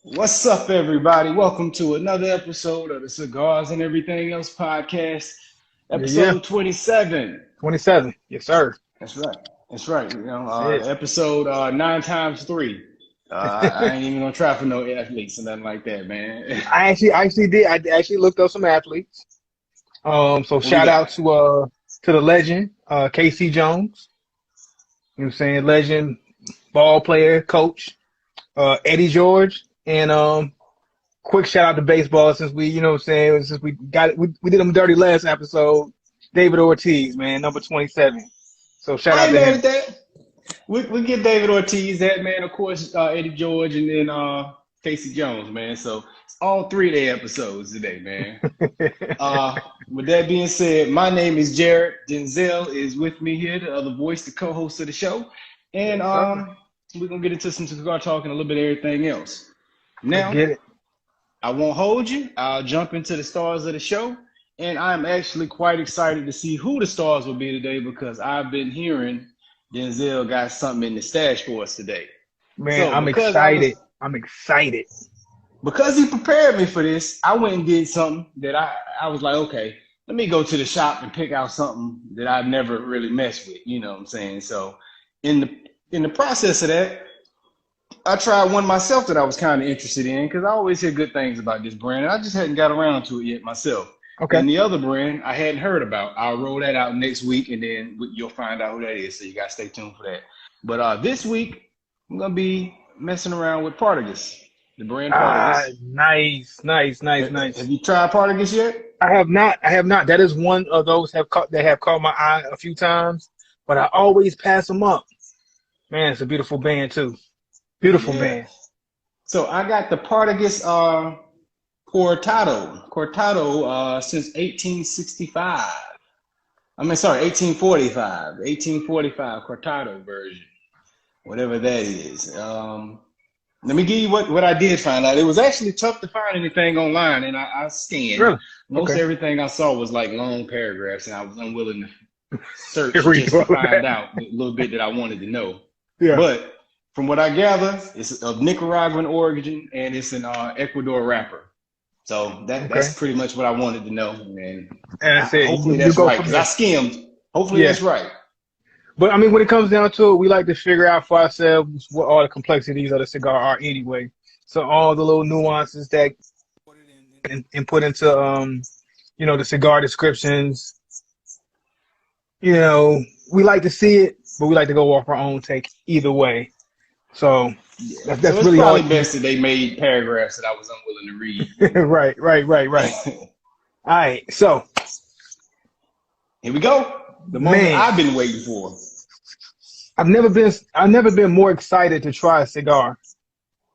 What's up, everybody? Welcome to another episode of the Cigars and Everything Else podcast, Yeah, episode 27. 27. Yes, sir. That's right. That's right. That's it. Episode 9 times 3. I ain't even gonna try for no athletes or nothing like that, man. I actually did. I actually looked up some athletes. So What we shout got? out to the legend, KC Jones. You know what I'm saying? Legend, ball player, coach, Eddie George, and quick shout out to baseball since we, you know what I'm saying, since we got it, we did him dirty last episode. David Ortiz, man, number 27. So shout I out ain't to mad him. at that. We get David Ortiz that, man. Of course, Eddie George and then Casey Jones, man. So it's all three of their episodes today, man. With that being said, my name is Jared. Denzel is with me here, the other voice, the co-host of the show. And Yes, sir. we're going to get into some cigar talk and a little bit of everything else. Let's Now, get it. I won't hold you. I'll jump into the stars of the show. And I'm actually quite excited to see who the stars will be today because I've been hearing Denzel got something in the stash for us today. Man, So I'm excited. I'm excited. because he prepared me for this, I went and did something that I was like, okay, let me go to the shop and pick out something that I've never really messed with. You know what I'm saying? So in the process of that, I tried one myself that I was kind of interested in because I always hear good things about this brand. And I just hadn't got around to it yet myself. Okay. And the other brand I hadn't heard about. I'll roll that out next week, and then you'll find out who that is. So you got to stay tuned for that. But this week, I'm going to be messing around with Partagas, the brand Ah, Partagas. nice, nice, nice, nice. Have you tried Partagas yet? I have not. I have not. That is one of those that have caught my eye a few times, but I always pass them up. Man, it's a beautiful band too. Beautiful Yeah. band. So I got the Partagas Cortado since 1865. I mean, sorry, 1845 Cortado version, whatever that is. Let me give you what I did find out. It was actually tough to find anything online, and I scanned. Really? Most Okay. everything I saw was like long paragraphs, and I was unwilling to search Here we just go. to find out a little bit that I wanted to know. Yeah. But from what I gather, it's of Nicaraguan origin, and it's an Ecuador wrapper. So Okay. that's pretty much what I wanted to know, and And I said hopefully you that's go right from because I there. skimmed. Hopefully Yeah. that's right. But I mean, when it comes down to it, we like to figure out for ourselves what all the complexities of the cigar are anyway. So all the little nuances that and put into the cigar descriptions. We like to see it, but we like to go off our own take either way. So Yeah. that's So it's really all. probably best that they made paragraphs that I was unwilling to read. Right. All right. So, Here we go. The moment man, I've been waiting for. I've never been more excited to try a cigar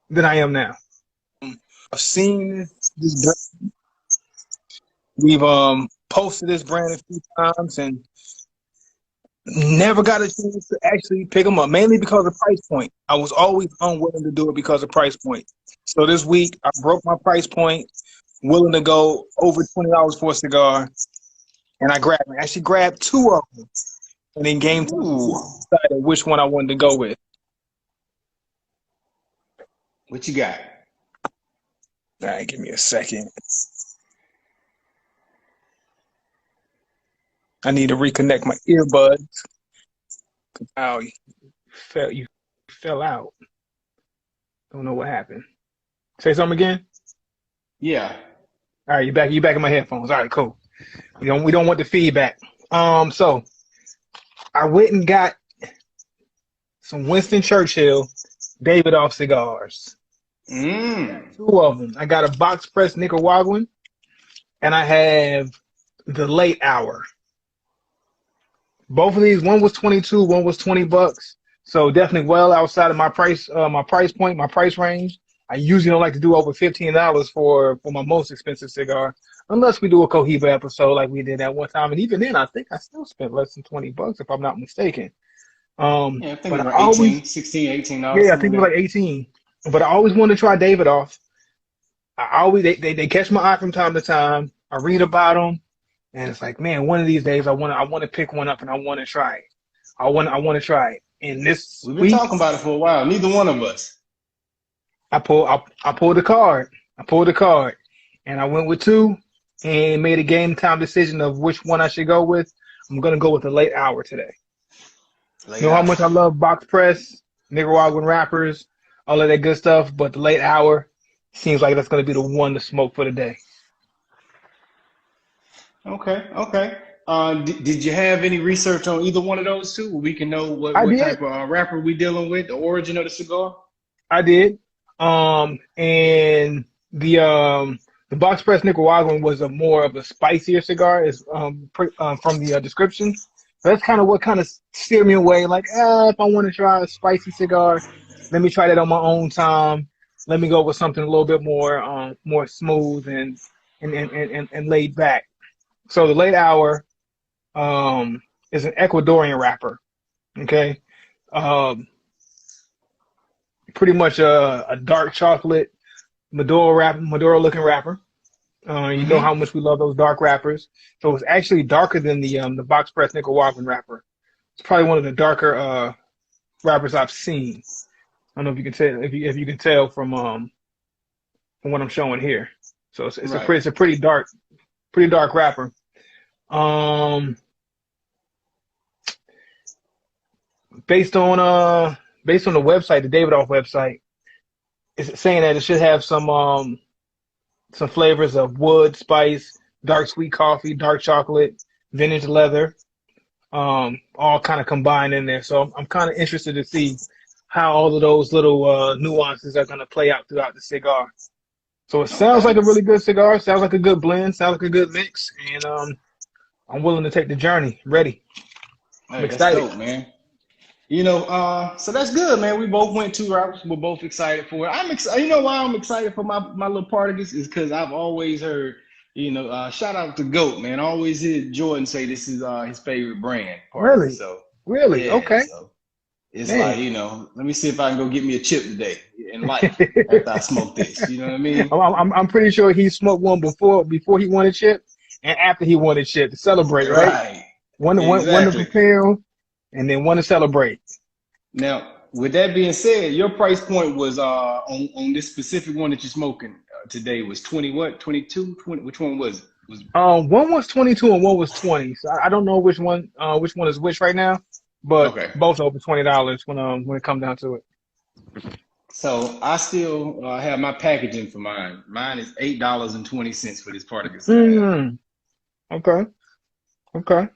than I am now. I've seen this brand. We've posted this brand a few times and never got a chance to actually pick them up, mainly because of price point. I was always unwilling to do it because of price point. So this week I broke my price point, willing to go over $20 for a cigar, and I actually grabbed two of them, and then game time Ooh, decided which one I wanted to go with. what you got? All right, give me a second. I need to reconnect my earbuds. Oh, you fell out. Don't know what happened. Say something again. Yeah. All right, you back in my headphones. All right, cool. We don't want the feedback. So I went and got some Winston Churchill Davidoff cigars. Two of them. I got a box press Nicaraguan, and I have the Late Hour. Both of these, one was 22, one was $20. So definitely well outside of my price point, my price range. I usually don't like to do over $15 for my most expensive cigar, unless we do a Cohiba episode like we did that one time. And even then, I think I still spent less than $20 if I'm not mistaken. Yeah, I think it But was I like always, 16, $18. yeah, I think it was like 18. But I always wanted to try Davidoff. They catch my eye from time to time. I read about them, and it's like, man, one of these days I want to pick one up and I want to try it. I want to try it. And this We've been week, talking about it for a while. Neither one of us. I pulled the card. I pulled the card, and I went with two, and made a game time decision of which one I should go with. I'm gonna go with the late hour today. You Late know how out. much I love box press, Nicaraguan wrappers, all of that good stuff, but the late hour seems like that's gonna be the one to smoke for the day. Okay, okay. Did you have any research on either one of those two? We can know I what did. type of wrapper we dealing with, the origin of the cigar. I did. And the box press Nicaraguan was a more of a spicier cigar, is from the description. So that's kind of what kind of steered me away. Like, if I want to try a spicy cigar, let me try that on my own time. Let me go with something a little bit more smooth and laid back. So the late hour is an Ecuadorian wrapper. Okay. Um, Pretty much a dark chocolate Maduro looking wrapper. You know Mm-hmm. how much we love those dark wrappers. So it's actually darker than the box press Nicaraguan wrapper. It's probably one of the darker wrappers I've seen. I don't know if you can tell if you can tell from what I'm showing here. So Right. it's a pretty dark wrapper. Um, based on based on the website, the Davidoff website, it's saying that it should have some flavors of wood, spice, dark sweet coffee, dark chocolate, vintage leather, all kind of combined in there. So I'm kind of interested to see how all of those little nuances are going to play out throughout the cigar. So it sounds like Okay. a really good cigar. Sounds like a good blend. Sounds like a good mix. And I'm willing to take the journey. Ready. I'm Hey, that's excited. dope, man. So that's good, man. We both went two routes. We're both excited for it. I'm excited. You know why I'm excited for my little Partagas is because I've always heard, shout out to Goat, man. I always hear Jordan say this is his favorite brand, Partagas. Really? So Really? yeah, Okay. so it's like, Man. let me see if I can go get me a chip today in life after I smoke this. You know what I mean? I'm pretty sure he smoked one before he won a chip and after he won a chip to celebrate, right? Right. One to Exactly. prepare and then one to celebrate. Now, with that being said, your price point was on this specific one that you're smoking today was 20 what? 22? 20, which one was it? Was One was 22 and one was 20. So I don't know which one is which right now, but okay. both over $20 when it comes down to it. So I still have my packaging for mine. Mine is $8.20 for this Partagas that I have. Mm, okay, okay.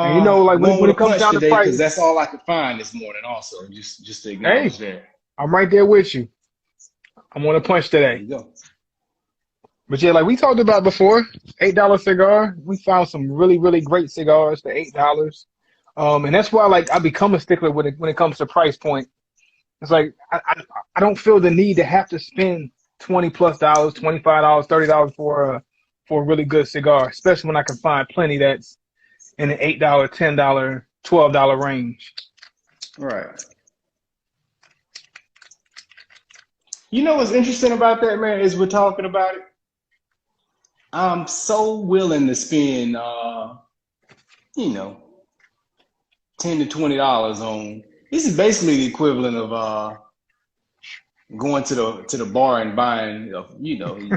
And you know, like Going when with a it comes punch down to today price, because that's all I could find this morning. Also, just to hey, acknowledge that. I'm right there with you. I'm on a punch There today. you go. But yeah, like we talked about before, $8 cigar. We found some really great cigars for $8. And that's why like I become a stickler when it comes to price point. It's like I don't feel the need to have to spend $20 plus, $25, $30 for a really good cigar, especially when I can find plenty that's in the $8, $10, $12 range. Right. You know what's interesting about that, man, is we're talking about it. I'm so willing to spend, you know, $10 to $20 on. This is basically the equivalent of going to the bar and buying,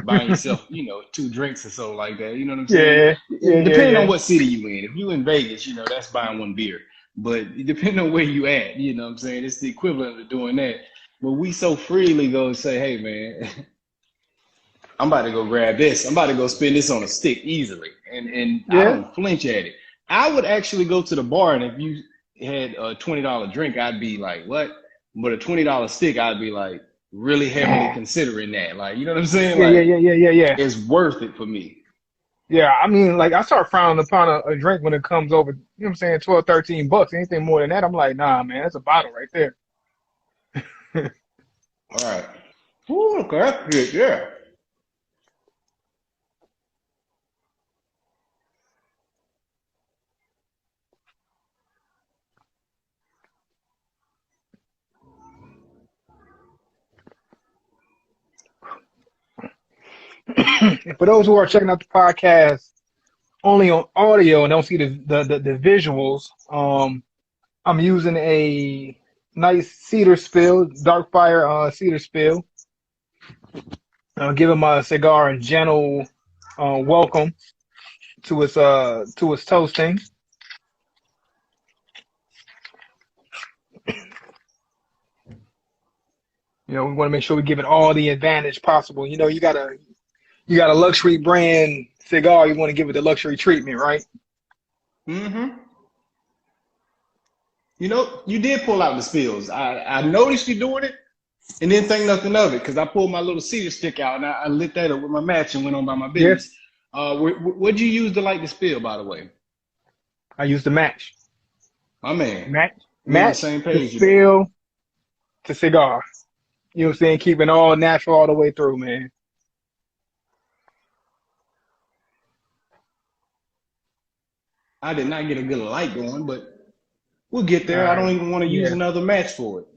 buying yourself, two drinks or so like that. You know what I'm saying? Yeah, yeah, And yeah, depending on yeah. what city you in. If you in Vegas, that's buying one beer. But depending on where you at, you know what I'm saying? It's the equivalent of doing that. But we so freely go and say, hey man, I'm about to go grab this. I'm about to go spend this on a stick easily. And I Yeah. don't flinch at it. I would actually go to the bar and if you had a $20 drink, I'd be like, what? But a $20 stick, I'd be like really heavily Yeah, considering that. Like, you know what I'm saying? yeah, yeah, Like, yeah, yeah, yeah, yeah. it's worth it for me. Yeah, I mean, like I start frowning upon a drink when it comes over, you know what I'm saying, 12, $13. Anything more than that, I'm like, nah, man, that's a bottle right there. All right. Ooh, okay, that's good. Yeah. And for those who are checking out the podcast only on audio and don't see the visuals, I'm using a nice cedar spill, dark fire cedar spill. Give him a cigar a gentle welcome to its toasting. You know, we want to make sure we give it all the advantage possible. You know, you got a luxury brand cigar, you want to give it the luxury treatment, right? Mm-hmm. You know, you did pull out the spills. I noticed you doing it and didn't think nothing of it because I pulled my little cedar stick out and I lit that up with my match and went on by my Yeah. business. What'd you use to light the spill, by the way? I used the match. My man, Match, we on the match, same to page. spill, to cigar. You know what I'm saying? Keeping all natural all the way through, man. I did not get a good light going, but we'll get All there. I right. don't even want to use Yeah. another match for it.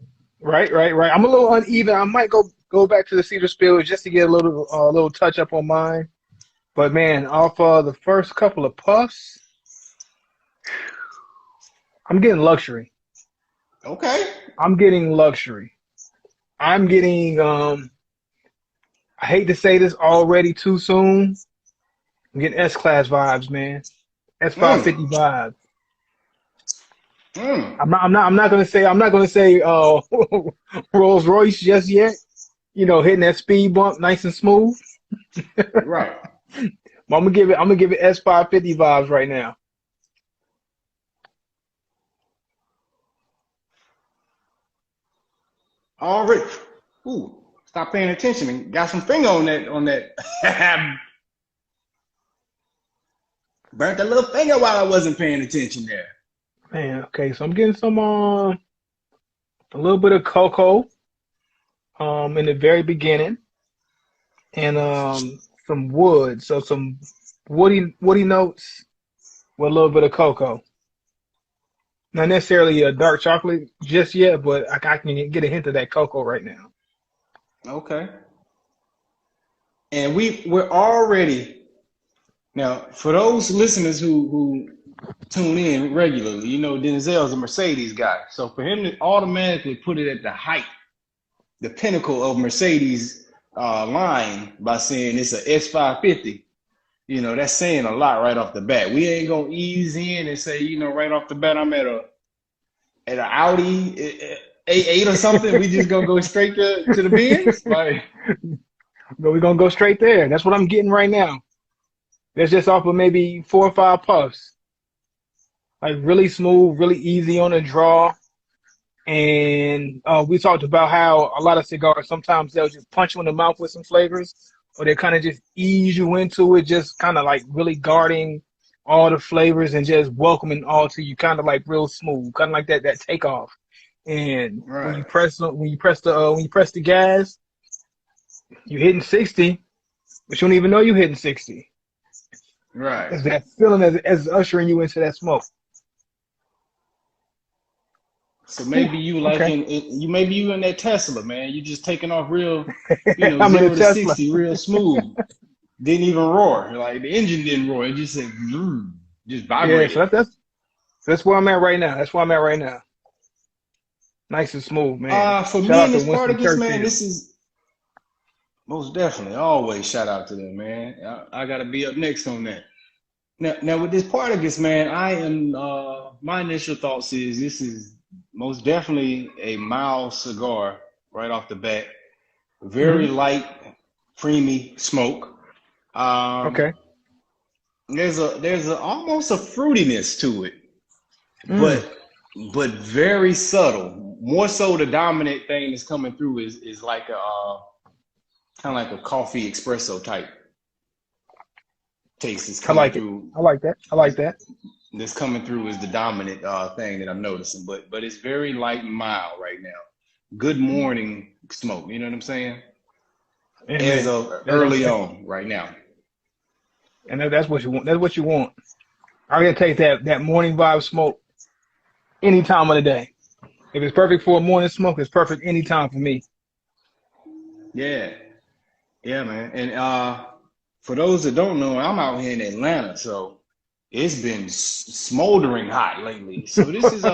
Right. I'm a little uneven. I might go back to the cedar spill just to get a little touch up on mine. But man, off the first couple of puffs, I'm getting luxury. Okay. I'm getting luxury. I'm getting I hate to say this already too soon. I'm getting S-Class vibes, man. S550 Mm, vibes. mm. I'm not gonna say Rolls Royce just yet. You know, hitting that speed bump nice and smooth. Right. But I'm gonna give it S550 vibes right now. Already. Ooh, stop paying attention and got some finger on that. Burnt a little finger while I wasn't paying attention there. Man, okay, so I'm getting some a little bit of cocoa in the very beginning and some wood, so some woody notes with a little bit of cocoa. Not necessarily a dark chocolate just yet, but I can get a hint of that cocoa right now. Okay. And we're already now for those listeners who tune in regularly, you know Denzel's a Mercedes guy. So for him to automatically put it at the height, the pinnacle of Mercedes line by saying it's a S550, you know, that's saying a lot right off the bat. We ain't gonna ease in and say, you know, right off the bat, I'm at an Audi A8 or something. We just gonna go straight to the Benz, like. But we're gonna go straight there. That's what I'm getting right now. That's just off of maybe 4 or 5 puffs. Like really smooth, really easy on the draw. And we talked about how a lot of cigars sometimes they'll just punch you in the mouth with some flavors, or they kind of just ease you into it, just kind of like really guarding all the flavors and just welcoming all to you, kind of like real smooth, kind of like that takeoff. And when Right. you press the gas, you're hitting 60, but you don't even know you're hitting 60. Right. It's that feeling as ushering you into that smoke. So Whew, maybe you like okay, maybe you in that Tesla, man. You just taking off real, I'm in a 0 to Tesla. 60 real smooth. Didn't even roar. Like the engine didn't roar. It just said, just Yeah, so vibrated. that's where I'm at right now. That's where I'm at right now. Nice and smooth, man. For Shout me out and to this Winston Spartacus, man, Churchill. this is most definitely always shout out to them, man. I gotta be up next on that. Now with this Partagas, man, I am my initial thoughts is this is most definitely a mild cigar right off the bat. Very Hmm. light, creamy smoke. Um, Okay. there's almost a fruitiness to it, Mm. but very subtle. More so, the dominant thing that's coming through is like a kind of like a coffee espresso type taste is I coming like it. through. I like that. I like that. That's coming through is the dominant thing that I'm noticing. But it's very light and mild right now. Good morning smoke. You know what I'm saying? As Amen. of That, early on right now. and that's what you want. That's what you want. I'm gonna take that morning vibe smoke any time of the day. If it's perfect for a morning smoke, it's perfect any time for me. Yeah, yeah, man. And for those that don't know, I'm out here in Atlanta, so it's been smoldering hot lately. So this is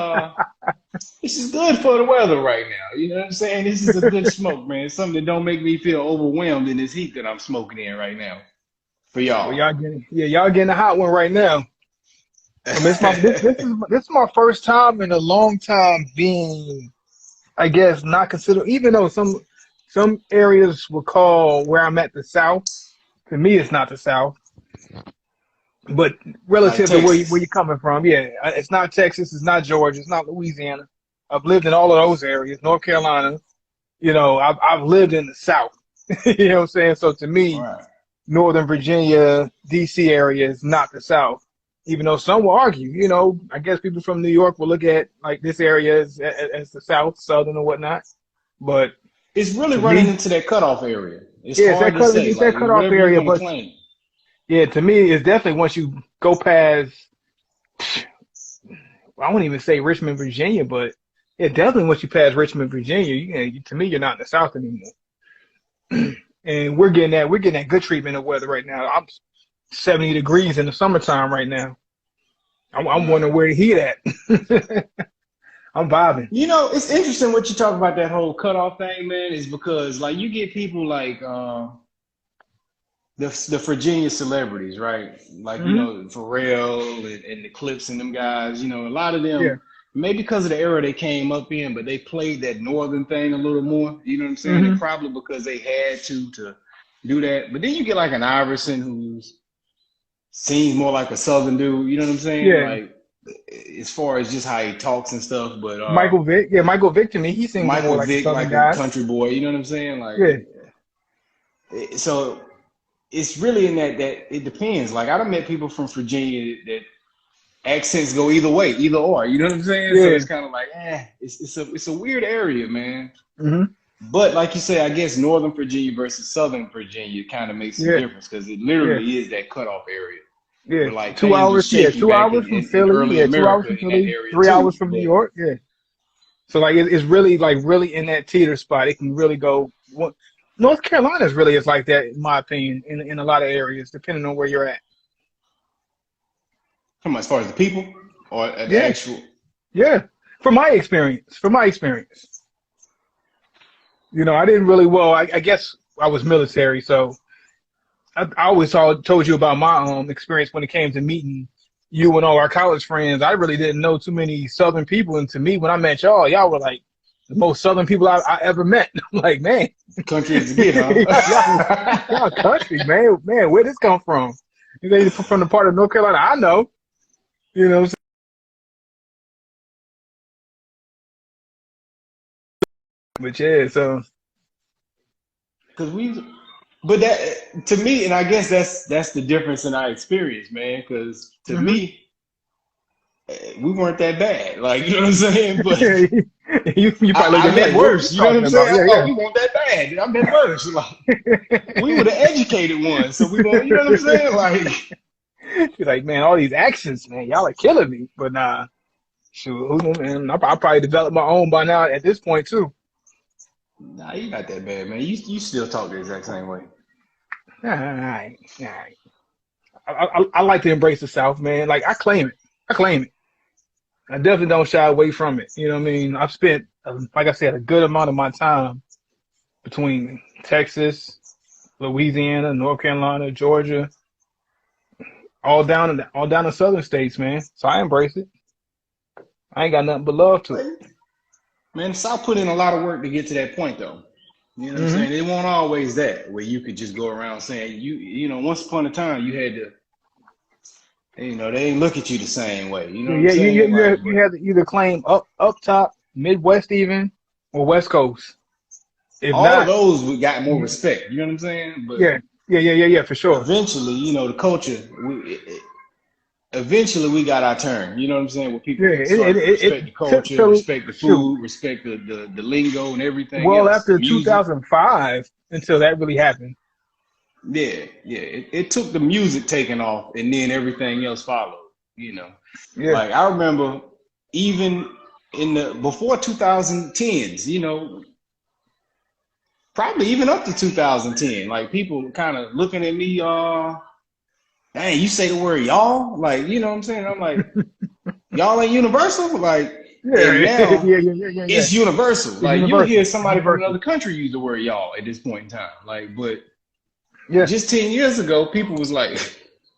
This is good for the weather right now. You know what I'm saying? This is a good smoke, man. It's something that don't make me feel overwhelmed in this heat that I'm smoking in right now for Well, y'all. y'all getting a hot one right now. I mean, this is my first time in a long time being, I guess, not considered. Even though some areas will call where I'm at the South. To me, it's not the South, but Like relative to where Texas. you're coming from, yeah, it's not Texas, it's not Georgia, it's not Louisiana. I've lived in all of those areas, North Carolina. You know, I've lived in the South. You know what I'm saying? So to me, Right. Northern Virginia, DC area is not the South. Even though some will argue, you know, I guess people from New York will look at like this area as the South, Southern or whatnot. But It's really to running me, into that cutoff area. It's yeah, hard to say. it's Like that cutoff whatever you area. want to But claim. yeah, to me, it's definitely once you go past, I won't even say Richmond, Virginia, but yeah, definitely once you pass Richmond, Virginia, to me, you're not in the South anymore. And we're getting that good treatment of weather right now. I'm 70 degrees in the summertime right now. I'm wondering Right. where the heat at. I'm vibing. You know, it's interesting what you talk about that whole cutoff thing, man, is because like you get people like the Virginia celebrities, right? Like, you Hmm. know, Pharrell and the Clips and them guys, you know, a lot of Yeah. them, maybe because of the era they came up in, but they played that northern thing a little more, you know what I'm saying? And Hmm. probably because they had to do that. But then you get like an Iverson who's seems more like a southern dude, you know what I'm saying? Yeah. Like as far as just how he talks and stuff, but Michael Vick. Yeah, Michael Vick to me, he seems more Michael like a Vick Southern like a guy. country boy, you know what I'm saying? Like Yeah. so it's really in that it depends. Like I done met people from Virginia that accents go either way, either or. You know what I'm saying? So Yeah. it's kind of like, it's a weird area, man. Hmm. But like you say, I guess Northern Virginia versus Southern Virginia kind of makes a Yeah. difference because it Yeah. literally is that cutoff area Yeah. where like Two things was hours. Yeah. shaky 2 hours from in Philly. early Yeah. 2 hours America from in that Philly. area 3 hours too. from New But York. Yeah. So like it's really like really in that teeter spot. It can really go. North Carolina is really is like that in my opinion in a lot of areas depending on where you're at. come on, as far as the people or the Yeah. actual, Yeah. From my experience, you know, I didn't really. Well, I guess I was military, so I always told you about my experience when it came to meeting you and all our college friends. I really didn't know too many Southern people, and to me, when I met y'all were like the most Southern people I ever met. I'm like, man, country is to get, y'all huh? country, man, where this come from? You know, from the part of North Carolina I know. You know, but yeah, so Because but that to me, and I guess that's the difference in our experience, man. Because to hmm. me, we weren't that bad. Like you know what I'm saying? But You probably looked I at me met like, what are you worse. You know what talking I'm about? saying? I thought we weren't that bad. I met worse. Like we were the educated ones, so we won't. You know what I'm saying? Like She's like, man, all these accents, man, y'all are killing me. But nah, shoot, who knew, man? I probably developed my own by now at this point too. nah, you not that bad, man. You still talk the exact same way. All right, all right. I like to embrace the South, man. Like I claim it. I claim it. I definitely don't shy away from it. You know what I mean? I've spent, like I said, a good amount of my time between Texas, Louisiana, North Carolina, Georgia, all down the southern states, man. So I embrace it. I ain't got nothing but love to it. Man, South put in a lot of work to get to that point, though. You know what I'm Hmm. saying? It won't always that where you could just go around saying you know once upon a time you had to they ain't look at you the same way. You know Yeah, what I'm saying? Like, you but have to either claim up top, Midwest even, or West Coast. If all of not, those we got more mhm, respect. You know what I'm saying? But yeah, yeah, for sure. eventually, you know, the culture. Eventually, we got our turn. You know what I'm saying? Where Yeah, people start to respect the culture, so respect the shoot. food, respect the lingo and everything Well, else, the after music. 2005, until that really happened. Yeah, yeah. It took the music taking off, and then everything else followed. You know, Yeah, like I remember even in the before 2010s. You know, probably even up to 2010. Like people kind of looking at me, dang, you say the word y'all, like you know what I'm saying? I'm like, y'all ain't universal, like. And now yeah. it's universal. It's Like you'll universal. hear It's somebody from universal. another country use the word y'all at this point in time. Like, but Yeah, just 10 years ago, people was like,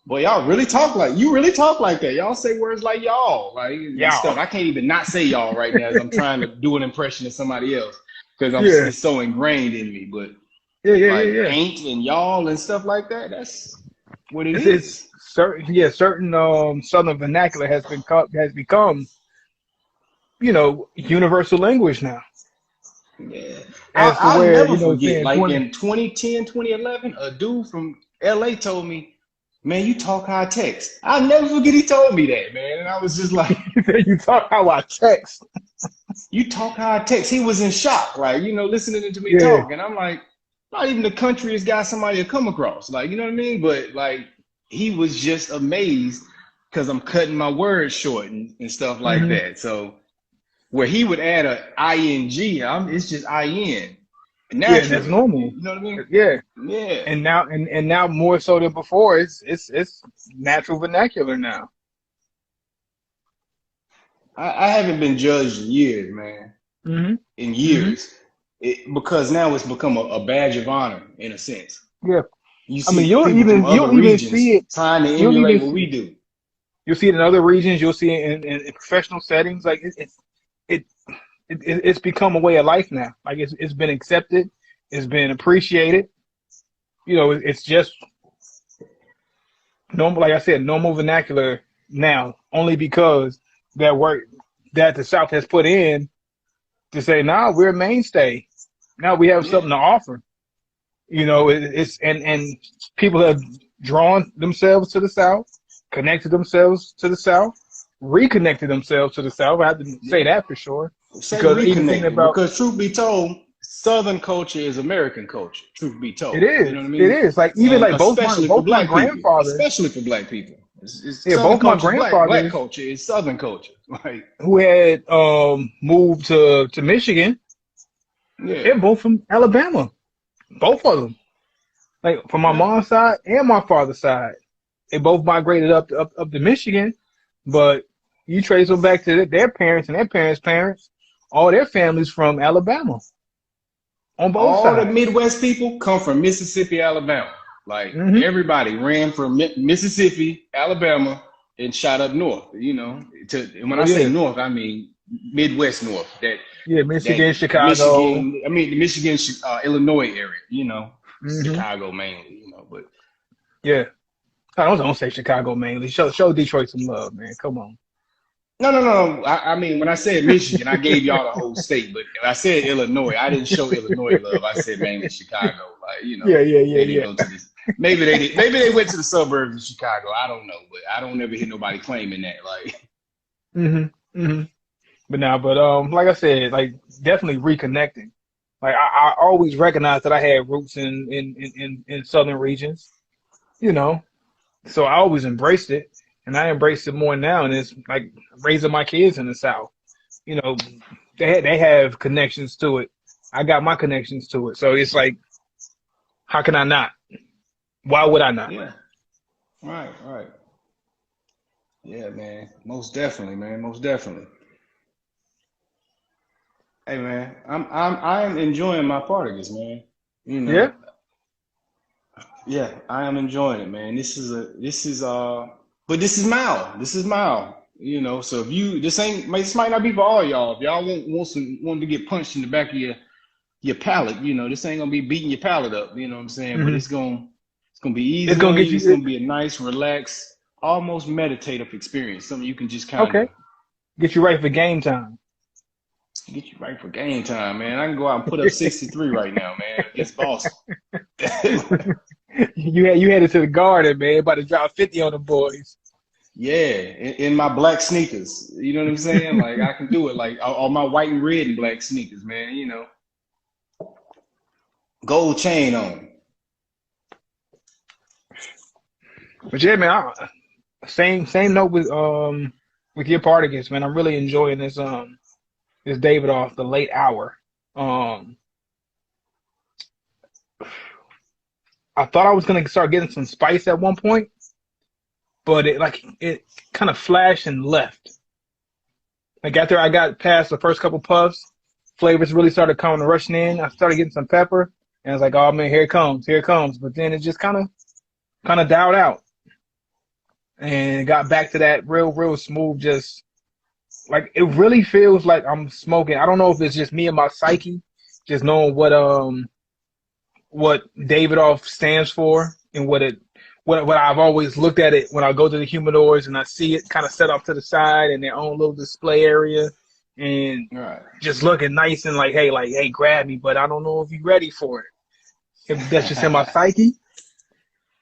boy, y'all really talk like you really talk like that. Y'all say words like y'all, like y'all. stuff. I can't even not say y'all right now as I'm trying to do an impression of somebody else because Yeah, it's so ingrained in me. But like yeah. ain't and y'all and stuff like that, that's what it It's is. certain Southern vernacular has become, universal language now. Yeah. As to I'll where, never forget, saying like 20, in 2010, 2011, a dude from LA told me, man, you talk how I text. I'll never forget he told me that, man. And I was just like, you talk how I text. you talk how I text. He was in shock, like, listening to me Yeah. talk. And I'm like, not even the countryest guy somebody to come across. Like, you know what I mean? But like, he was just amazed because I'm cutting my words short and stuff like hmm that. So where he would add a ing, it's just in Yeah, and that's naturally. normal. You know what I mean? Yeah. Yeah. And now more so than before, it's natural vernacular now. I haven't been judged in years, man. hmm In hmm years. Because now it's become a badge of honor in a sense. Yeah. You I mean, see people from other you'll even see regions it. trying to You'll emulate even what see we do. You'll see it in other regions. You'll see it in professional settings. Like it, it's become a way of life now. Like it's been accepted. It's been appreciated. It's just normal. Like I said, normal vernacular now. Only because that work that the South has put in to say, nah, we're a mainstay. Now we have Yeah. something to offer. It's and people have drawn themselves to the South, connected themselves to the South, reconnected themselves to the South. I have to say Yeah. that for sure, Say because even thinking reconnected about because truth be told, Southern culture is American culture. Truth be it told, you is, know what I it mean, is like even and like especially for both my Black people, grandfathers, especially for Black people, it's yeah, Southern both my culture is Black grandfathers culture is Southern culture. Like, who had moved to Michigan, yeah, they're both from Alabama, both of them. Like from my yeah. mom's side and my father's side, they both migrated up to Michigan, but you trace them back to their parents and their parents' parents. All their families from Alabama on both All the sides. Midwest people come from Mississippi, Alabama. Like hmm everybody ran from Mississippi, Alabama, and shot up north. And when Oh I say yeah, north, I mean Midwest north. yeah. That Michigan, Chicago. Michigan, I mean the Michigan, Illinois area. hmm Chicago mainly. But Yeah. I don't say Chicago mainly. Show Detroit some love, man. Come on. no. I mean when I said Michigan, I gave y'all the whole state. But if I said Illinois, I didn't show Illinois love. I said mainly Chicago. Like they didn't go to this. Maybe they did. Maybe they went to the suburbs of Chicago. I don't know, but I don't ever hear nobody claiming that. Like, hmm hmm But now, like I said, like definitely reconnecting. Like I always recognized that I had roots in southern regions, you know. So I always embraced it, and I embrace it more now. And it's like raising my kids in the South. You know, they have connections to it. I got my connections to it. So it's like, how can I not? Why would I not? yeah, right. Yeah, man. Most definitely, man. Most definitely. Hey, man. I am enjoying my Partagas, man. You Yeah, know, yeah, I am enjoying it, man. But this is mild. This is mild. So if this might not be for all y'all. If y'all want to get punched in the back of your palate, this ain't gonna be beating your palate up. You know what I'm saying? But hmm it's gonna be it's easy gonna on get you. It's you. gonna be a nice, relaxed, almost meditative experience. Something you can just kind Okay, of get you right for game time. get you right for game time, man. I can go out and put up 63 right now, man, against Boston. You headed to the garden, man. About to drop 50 on the boys. Yeah, in my black sneakers. You know what I'm saying? Like I can do it. Like all my white and red and black sneakers, man. Gold chain on. But yeah, man. Same note with your particles, man. I'm really enjoying this Davidoff The Late Hour. Um, I thought I was gonna start getting some spice at one point, but it kind of flashed and left. Like after I got past the first couple puffs, flavors really started coming rushing in. I started getting some pepper, and I was like, "Oh man, here it comes, here it comes." But then it just kind of dialed out, and it got back to that real smooth. Just like it really feels like I'm smoking. I don't know if it's just me and my psyche, just knowing what Davidoff stands for and what I've always looked at it when I go to the humidors and I see it kind of set off to the side in their own little display area and just looking nice and like, hey, grab me, but I don't know if you're ready for it. If that's just in my psyche.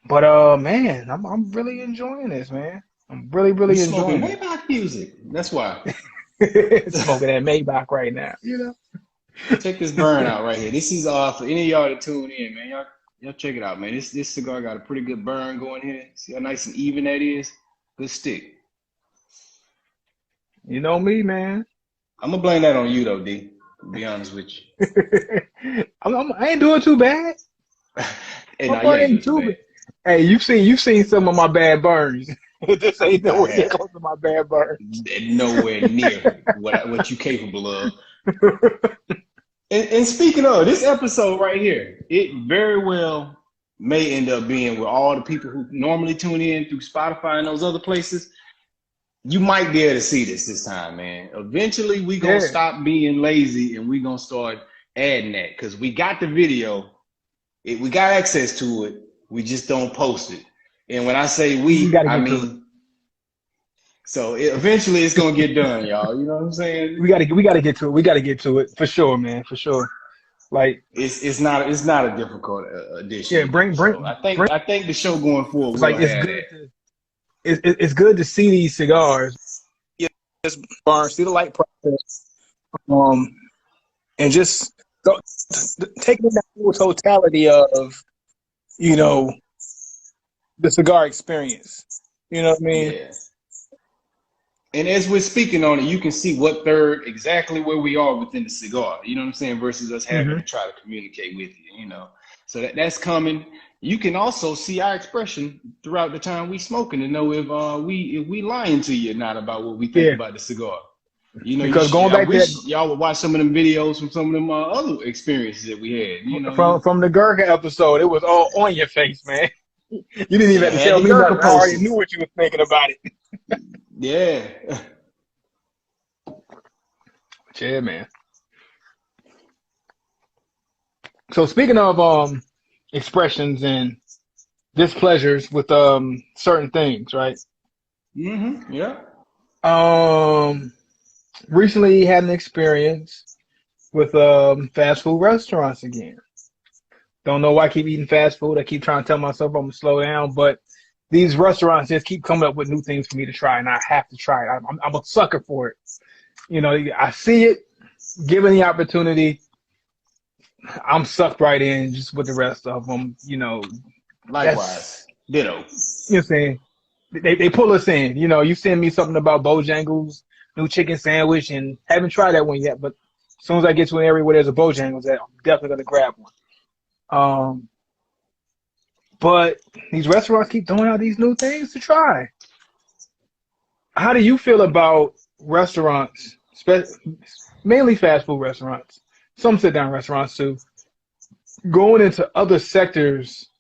But man, I'm really enjoying this, man. I'm really enjoying it. Maybach music. That's why. Smoking that Maybach right now, you know. Check this burn out right here. This is for any of y'all that tune in, man. Y'all check it out, man. This cigar got a pretty good burn going here. See how nice and even that is? Good stick. You know me, man. I'm gonna blame that on you though, D. To be honest with you. I ain't doing too bad. Hey, you've seen some of my bad burns. This ain't nowhere close to my bad burns. Nowhere near what you capable of. And speaking of this episode right here, it very well may end up being with all the people who normally tune in through Spotify and those other places. You might be able to see this time, man. Eventually, we gonna stop being lazy and we gonna start adding that because we got the video, we got access to it. We just don't post it. And when I say we, I mean. So eventually it's gonna get done, y'all. You know what I'm saying? We gotta get to it. We gotta get to it for sure, man. For sure. Like it's not a difficult addition. Yeah, bring. So I think the show going forward. Like it's good to see these cigars. Yeah, just see the light process. And just taking in that full totality of, you know, the cigar experience. You know what I mean? Yeah. And as we're speaking on it, you can see what third exactly where we are within the cigar. You know what I'm saying? Versus us having to try to communicate with you. You know, so that's coming. You can also see our expression throughout the time we smoking to know if we lying to you or not about what we think about the cigar. You know, because going back to y'all would watch some of them videos from some of them other experiences that we had. You know, from the Gurkha episode, it was all on your face, man. You didn't even have to tell me nothing. I already knew what you were thinking about it. Yeah. Yeah, man. So speaking of expressions and displeasures with certain things, right? Mm-hmm. Yeah. Recently had an experience with fast food restaurants again. Don't know why I keep eating fast food. I keep trying to tell myself I'm gonna slow down, but these restaurants just keep coming up with new things for me to try, and I have to try it. I'm a sucker for it. You know, I see it, given the opportunity, I'm sucked right in just with the rest of them. You know, likewise, ditto. You know what I'm saying? They pull us in. You know, you send me something about Bojangles' new chicken sandwich, and haven't tried that one yet, but as soon as I get to an area where there's a Bojangles, I'm definitely gonna grab one. But these restaurants keep throwing out these new things to try. How do you feel about restaurants, mainly fast food restaurants, some sit-down restaurants too, going into other sectors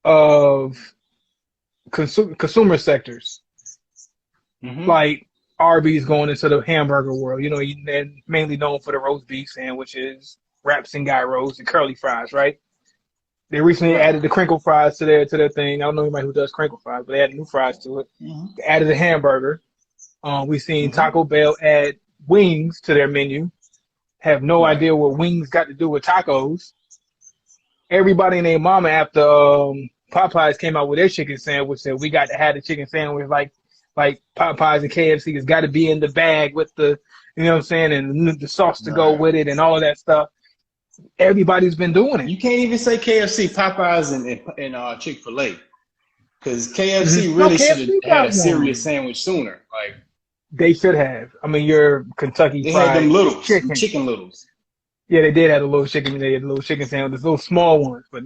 of consumer sectors? Mm-hmm. Like Arby's going into the hamburger world. You know, they're mainly known for the roast beef sandwiches, wraps and gyros, and curly fries, right? They recently added the crinkle fries to their thing. I don't know anybody who does crinkle fries, but they added new fries to it. Mm-hmm. They added a hamburger. We've seen Taco Bell add wings to their menu. Have no idea what wings got to do with tacos. Everybody and their mama after Popeyes came out with their chicken sandwich said we got to have the chicken sandwich like Popeyes and KFC. It's got to be in the bag with the, you know what I'm saying, and the sauce to go with it and all of that stuff. Everybody's been doing it. You can't even say KFC, Popeyes, and Chick-fil-A, because KFC really should have had a serious sandwich sooner. Like they should have. I mean, your Kentucky Fried had them littles, chicken littles. Yeah, they did have a little chicken. They had a little chicken sandwich, little small ones. But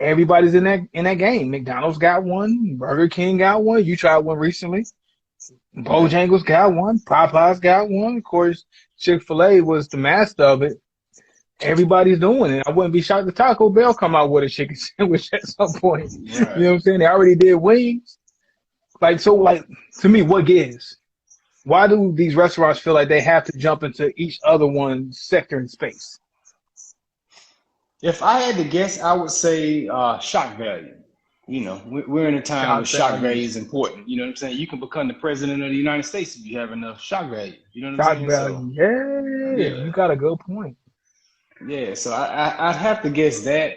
everybody's in that game. McDonald's got one. Burger King got one. You tried one recently. Bojangles got one. Popeyes got one. Of course, Chick-fil-A was the master of it. Everybody's doing it. I wouldn't be shocked if Taco Bell come out with a chicken sandwich at some point. You Right. know what I'm saying? They already did wings. Like, so, like, to me, what gives? Why do these restaurants feel like they have to jump into each other one's sector and space? If I had to guess, I would say shock value. You know, we're in a time where Shock shock value. value is important. You know what I'm saying? You can become the president of the United States if you have enough shock value. You know what I'm Shock saying? So, value. Yeah, yeah, you got a good point. yeah. So I'd have to guess that.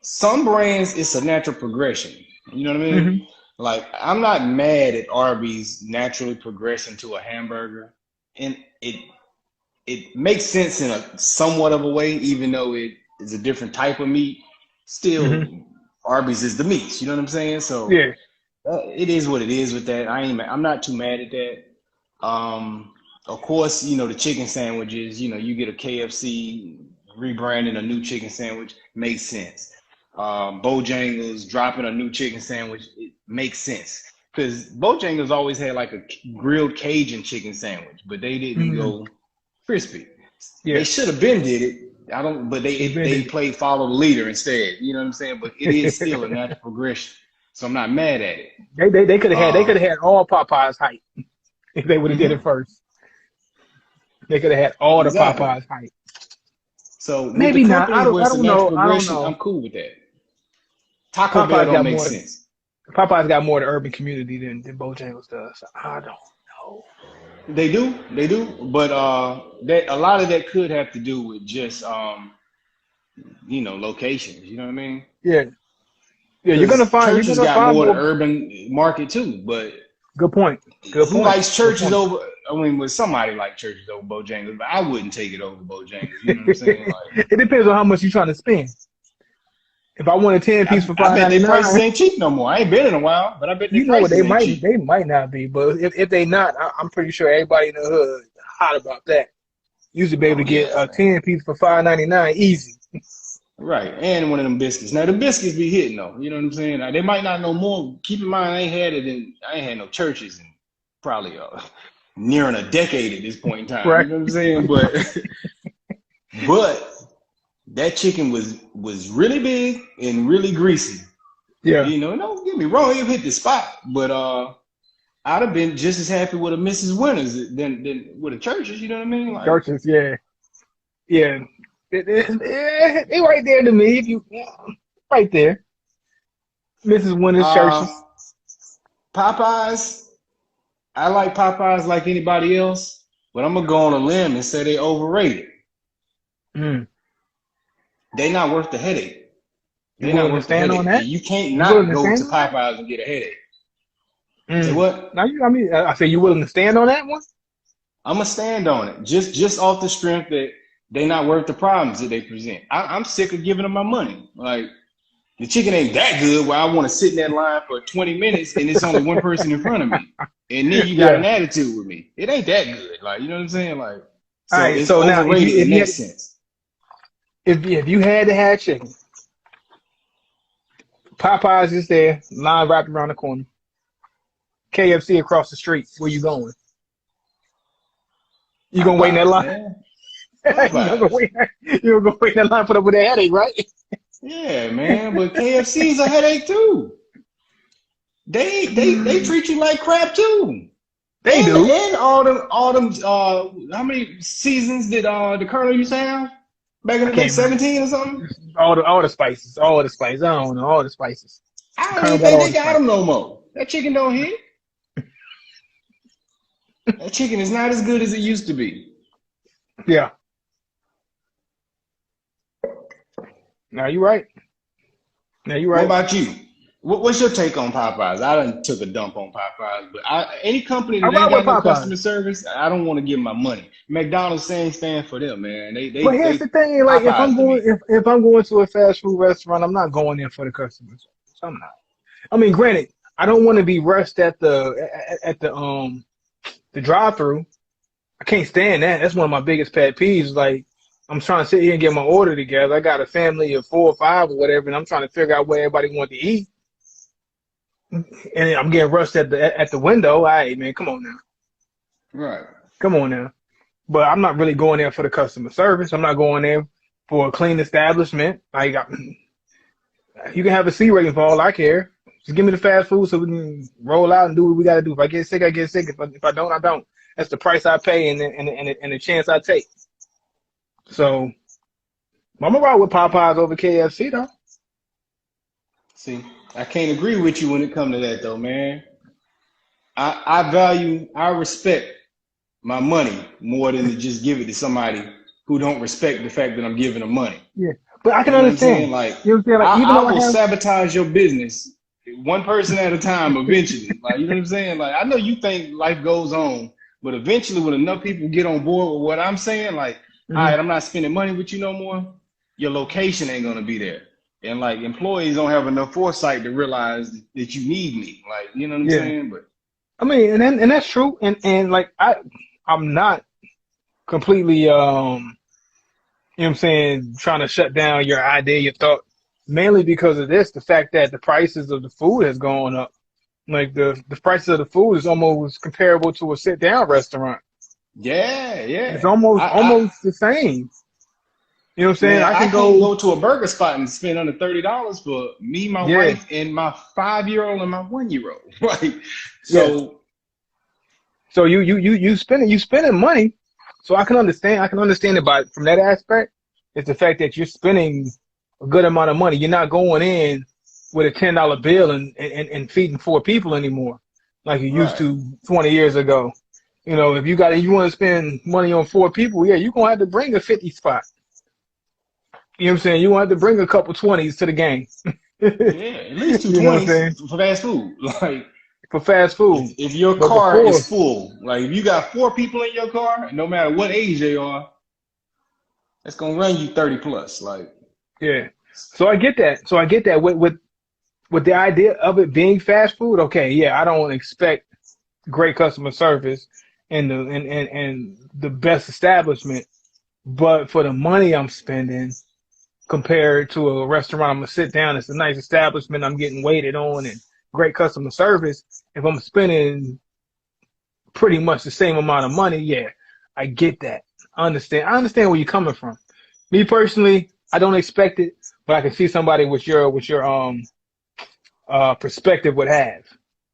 Some brands, it's a natural progression. You know what I Hmm. mean? Like, I'm not mad at Arby's naturally progressing to a hamburger, and it makes sense in a somewhat of a way, even though it is a different type of meat. Still, Hmm. Arby's is the meats. You know what I'm saying? So Yeah. it is what it is with that. I'm not too mad at that. Of course, you know the chicken sandwiches. You know, you get a KFC rebranding a new chicken sandwich makes sense. Bojangles dropping a new chicken sandwich, it makes sense because Bojangles always had like a grilled Cajun chicken sandwich, but they didn't Hmm. go crispy. They Yeah. should have been did it. I don't, but They they been played follow the leader instead. You know what I'm saying? But it is still a natural progression, so I'm not mad at it. they could have had Uh, all Popeyes hype if they would have did it mhm, first. They could have had all the exactly. Popeyes hype. So with the Maybe not. companies where I it's a don't natural know. I don't progression, know. I'm cool with that. Taco Bell Popeyes don't got make more. sense. Popeyes got more of the urban community than Bojangles does. I don't know. They do, but that a lot of that could have to do with just you know, locations. You know what I mean? Yeah, yeah. Because You're churches gonna got find more of the more. urban market too. But Good point. Good who point. likes Good churches point. over? I mean, with somebody like churches over Bojangles, but I wouldn't take it over Bojangles. You know what I'm saying? Like, It depends on how much you're trying to spend. If I want a 10 piece for I five bet ninety their prices nine, ain't cheap no more. I ain't been in a while, but I bet their you know what prices ain't cheap. they might not be, but if they not, I'm pretty sure everybody in the hood hot about that. You used to be able Oh to get yeah, a man. 10 piece for 5.99 easy. Right, and one of them biscuits. Now the biscuits be hitting though. You know what I'm saying? Now, they might not know more. Keep in mind, I ain't had no churches in probably nearing a decade at this point in time. Right. You know what I'm saying? But that chicken was really big and really greasy. Yeah. You know, don't get me wrong, it hit the spot, but I'd have been just as happy with a Mrs. Winters than with a churches. You know what I mean? Like, Churches, yeah. Yeah. They right there to me. If you right there. Mrs. Winter's uh, churches. Popeyes. I like Popeyes like anybody else, but I'm gonna go on a limb and say they overrated. Mm. They not worth the headache. You They're not willing to worth the stand on headache, and that? you can't You willing not to go to stand on that? Popeyes and get a headache. Say Mm. what? Now I say you willing to stand on that one? I'm gonna stand on it just off the strength that they not worth the problems that they present. I'm sick of giving them my money. Like the chicken ain't that good where I want to sit in that line for 20 minutes and it's only one person in front of me, and then you got Yeah. an attitude with me. It ain't that good. Like you know what I'm saying? Like All so right. it's So now overrated in that sense. if you had to have chicken, Popeyes is there, line wrapped around the corner. KFC across the street. Where you going? You gonna wait in that Popeyes, line? man. You gonna go Popeyes. wait? You gonna go wait in that line? Put up with that headache, right? Yeah, man. But KFC is a headache too. They treat you like crap too. They do. And all them how many seasons did the Colonel used to have back in I the day? can't remember 17 or something? all the spices, all the spices. I don't know all the spices. I don't Colonel even got think all they the got spices. them no more. That chicken don't hit. That chicken is not as good as it used to be. Yeah. Now you right. Now you What right. about you? What's your take on Popeyes? I done took a dump on Popeyes, but any company I that ain't ride with got no Popeyes. customer service, I don't want to give my money. McDonald's same stand for them, man. But here's the They thing: like Popeyes to me. if I'm going to a fast food restaurant, I'm not going there for the customers. I'm not. I mean, granted, I don't want to be rushed at the drive-through. I can't stand that. That's one of my biggest pet peeves. Like, I'm trying to sit here and get my order together. I got a family of 4 or 5 or whatever, and I'm trying to figure out where everybody wants to eat. and I'm getting rushed at the window. All right, man, come on now, Right. come on now. But I'm not really going there for the customer service. I'm not going there for a clean establishment. You can have a C rating for all I care. Just give me the fast food so we can roll out and do what we got to do. If I get sick, I get sick. If I don't, I don't. That's the price I pay and the chance I take. So I'm gonna ride with Popeyes over KFC though. See, I can't agree with you when it comes to that though, man. I respect my money more than to just give it to somebody who don't respect the fact that I'm giving them money. Yeah, but I can You know what I'm saying? understand. Like, You know what I'm saying? Like even I though I will have, sabotage your business one person at a time eventually. Like, you know what I'm saying? Like, I know you think life goes on, but eventually when enough people get on board with what I'm saying, like, all Mhm. right, I'm not spending money with you no more, your location ain't gonna be there. And like employees don't have enough foresight to realize that you need me. Like, you know what I'm Yeah, saying? But I mean, and that's true. And like I'm not completely you know what I'm saying, trying to shut down your idea, your thought, mainly because of this, the fact that the prices of the food has gone up. Like the prices of the food is almost comparable to a sit down restaurant. yeah, It's yeah. almost the same. You know what I'm saying? Man, I I can can't go, go to a burger spot and spend under $30 for me, my yeah, wife, and my 5-year-old and my 1-year-old. Like, yeah. so So you spending money. So I can understand it by from that aspect. It's the fact that you're spending a good amount of money. You're not going in with a $10 bill and feeding four people anymore, like you used right. to 20 years ago. You know, if you want to spend money on four people, yeah, you're gonna have to bring a 50 spot. You know what I'm saying? You want to bring a couple 20s to the game. Yeah, at least two You know what I'm twenties saying? for fast food. Like For fast food. if your But car is before, full, like if you got 4 people in your car, no matter what age they are, that's gonna run you 30 plus. Like yeah. So I get that. So I get that with the idea of it being fast food. Okay, yeah, I don't expect great customer service and the best establishment, but for the money I'm spending compared to a restaurant, I'm gonna sit down. It's a nice establishment. I'm getting waited on and great customer service. If I'm spending pretty much the same amount of money, yeah, I get that. I understand where you're coming from. Me personally, I don't expect it, but I can see somebody with your perspective would have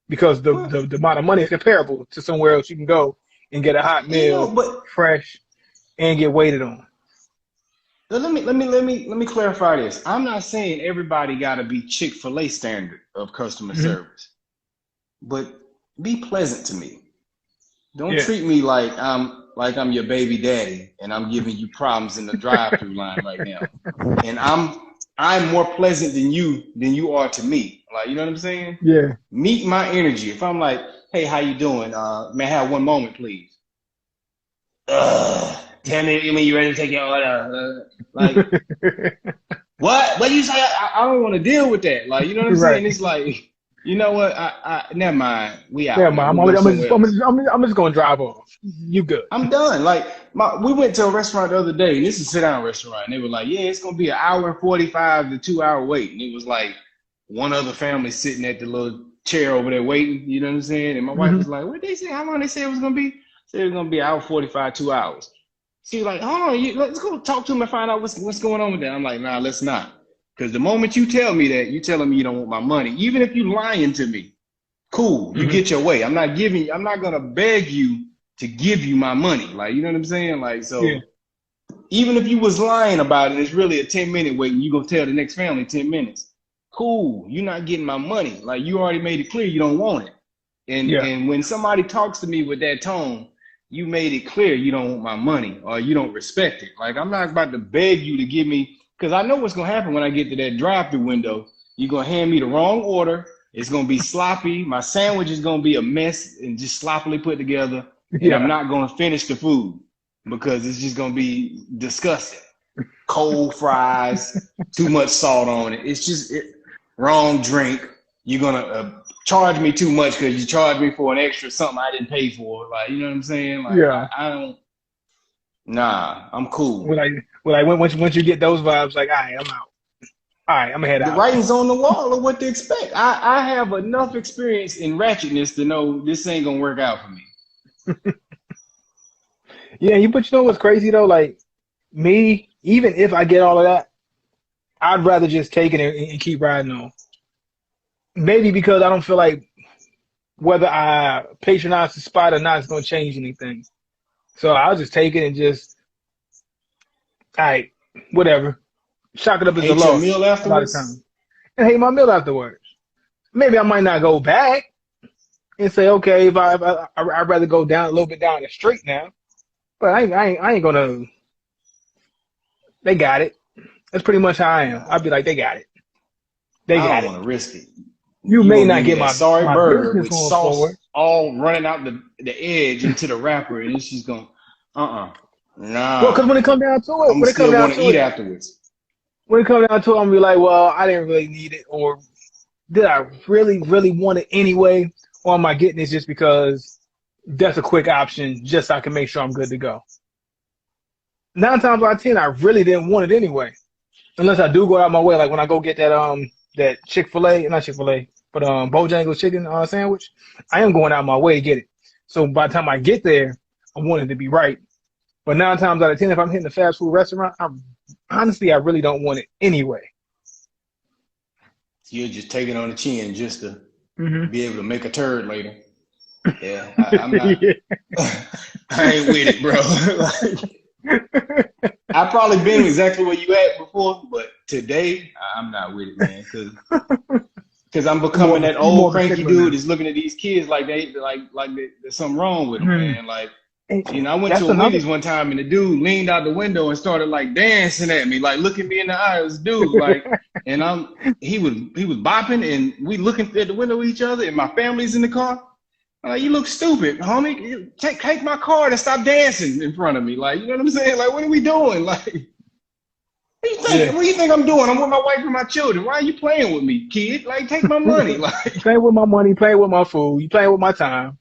because well, the amount of money is comparable to somewhere else you can go and get a hot meal, but fresh, and get waited on. let me clarify this. I'm not saying everybody gotta be Chick-fil-A standard of customer Hmm. service, but be pleasant to me. Don't Yeah. treat me like I'm your baby daddy and I'm giving you problems in the drive-through line right now. And I'm more pleasant than you are to me. Like, you know what I'm saying? Yeah. Meet my energy. If I'm like, hey, how you doing? May I have one moment, please? Tell me when you ready to take your order. Like, what? What do you say? I don't want to deal with that. Like, you know what I'm Right. saying? It's like, you know what? Never mind. We Yeah, out, man. mom. We go somewhere else. I'm just gonna drive off. You good? I'm done. Like we went to a restaurant the other day, and this is a sit-down restaurant, and they were like, "Yeah, it's gonna be an hour and 45 to 2 hour wait." And it was like one other family sitting at the little chair over there waiting. You know what I'm saying? And my wife Hmm. was like, "What they say? How long they say it was gonna be?" Said it was gonna be an hour 45, 2 hours. She was like, "Hold on, let's go talk to him and find out what's going on with that." I'm like, "Nah, let's not." Because the moment you tell me that, you telling me you don't want my money, even if you lying to me. Cool, you Hmm. get your way. I'm not gonna beg you to give you my money. Like, you know what I'm saying? Like, Yeah. so even if you was lying about it, it's really a 10-minute wait, and you go tell the next family 10 minutes. Cool, you're not getting my money. Like, you already made it clear you don't want it. And Yeah. and when somebody talks to me with that tone, you made it clear you don't want my money or you don't respect it. Like, I'm not about to beg you to give me, because I know what's gonna happen when I get to that drive-through window. You're gonna hand me the wrong order. It's gonna be sloppy. My sandwich is gonna be a mess and just sloppily put together, and I'm Yeah. not gonna finish the food because it's just gonna be disgusting. Cold fries, too much salt on it. It's just wrong drink. You're gonna charge me too much because you charged me for an extra something I didn't pay for. Like, you know what I'm saying? Like, Yeah. I don't. Nah, I'm cool. When I once you get those vibes, like, all right, I'm out. All right, I'm gonna head The out. writing's on the wall of what to expect. I have enough experience in ratchetness to know this ain't gonna work out for me. Yeah, but you know what's crazy though? Like me, even if I get all of that, I'd rather just take it and keep riding on. Maybe because I don't feel like whether I patronize the spot or not is gonna change anything. So I'll just take it and just, all right, whatever. Chalk it up as a Hate your loss meal a lot of afterwards. times. And hate my meal afterwards. Maybe I might not go back and say, okay, I'd rather go down a little bit down the street now. But I ain't gonna. They got it. That's pretty much how I am. I'd be like, they got it. They I got don't it. want to risk it. You You may gonna give not me get that sorry my burger business with going sauce forward. all running out the edge into the wrapper, and it's just going, Well, nah. because when it comes down to it, I'm still want to eat afterwards. when it comes down to it, I'm gonna be like, well, I didn't really need it, or did I really, really want it anyway, or am I getting it just because that's a quick option, just so I can make sure I'm good to go? 9 times out of 10, I really didn't want it anyway, unless I do go out my way, like when I go get that Chick-fil-A, not Chick-fil-A, but Bojangles chicken sandwich. I am going out my way to get it. So by the time I get there, I want it to be right. But 9 times out of 10, if I'm hitting a fast food restaurant, I really don't want it anyway. You're just taking on the chin just to Mm-hmm. be able to make a turd later. Yeah, I'm not. I ain't with it, bro. Like, I've probably been exactly where you at before, but today I'm not with it, man. Because I'm becoming that old cranky dude that's looking at these kids like there's something wrong with them, man. Like, you know, I went to a Wendy's one time and the dude leaned out the window and started like dancing at me, like looking me in the eye. This dude, like, and he was bopping, and we looking at the window with each other, and my family's in the car. You look stupid, homie. Take my card and stop dancing in front of me. Like, you know what I'm saying? Like, what are we doing? Like, what do you think? Yeah. What do you think I'm doing? I'm with my wife and my children. Why are you playing with me, kid? Like, take my money. Like, playing with my money, playing with my food, you playing with my time.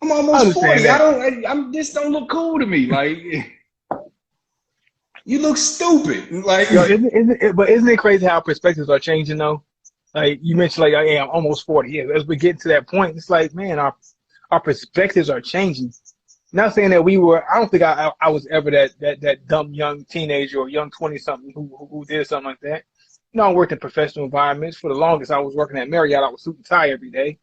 I'm almost 40. This don't look cool to me. Like, you look stupid. Like, yo, isn't it crazy how perspectives are changing though? Like you mentioned, like, hey, I'm almost 40. Yeah, as we get to that point, it's like, man, our perspectives are changing. Not saying that I don't think I was ever that dumb young teenager or young 20-something who did something like that. You know, I worked in professional environments. For the longest, I was working at Marriott. I was suit and tie every day.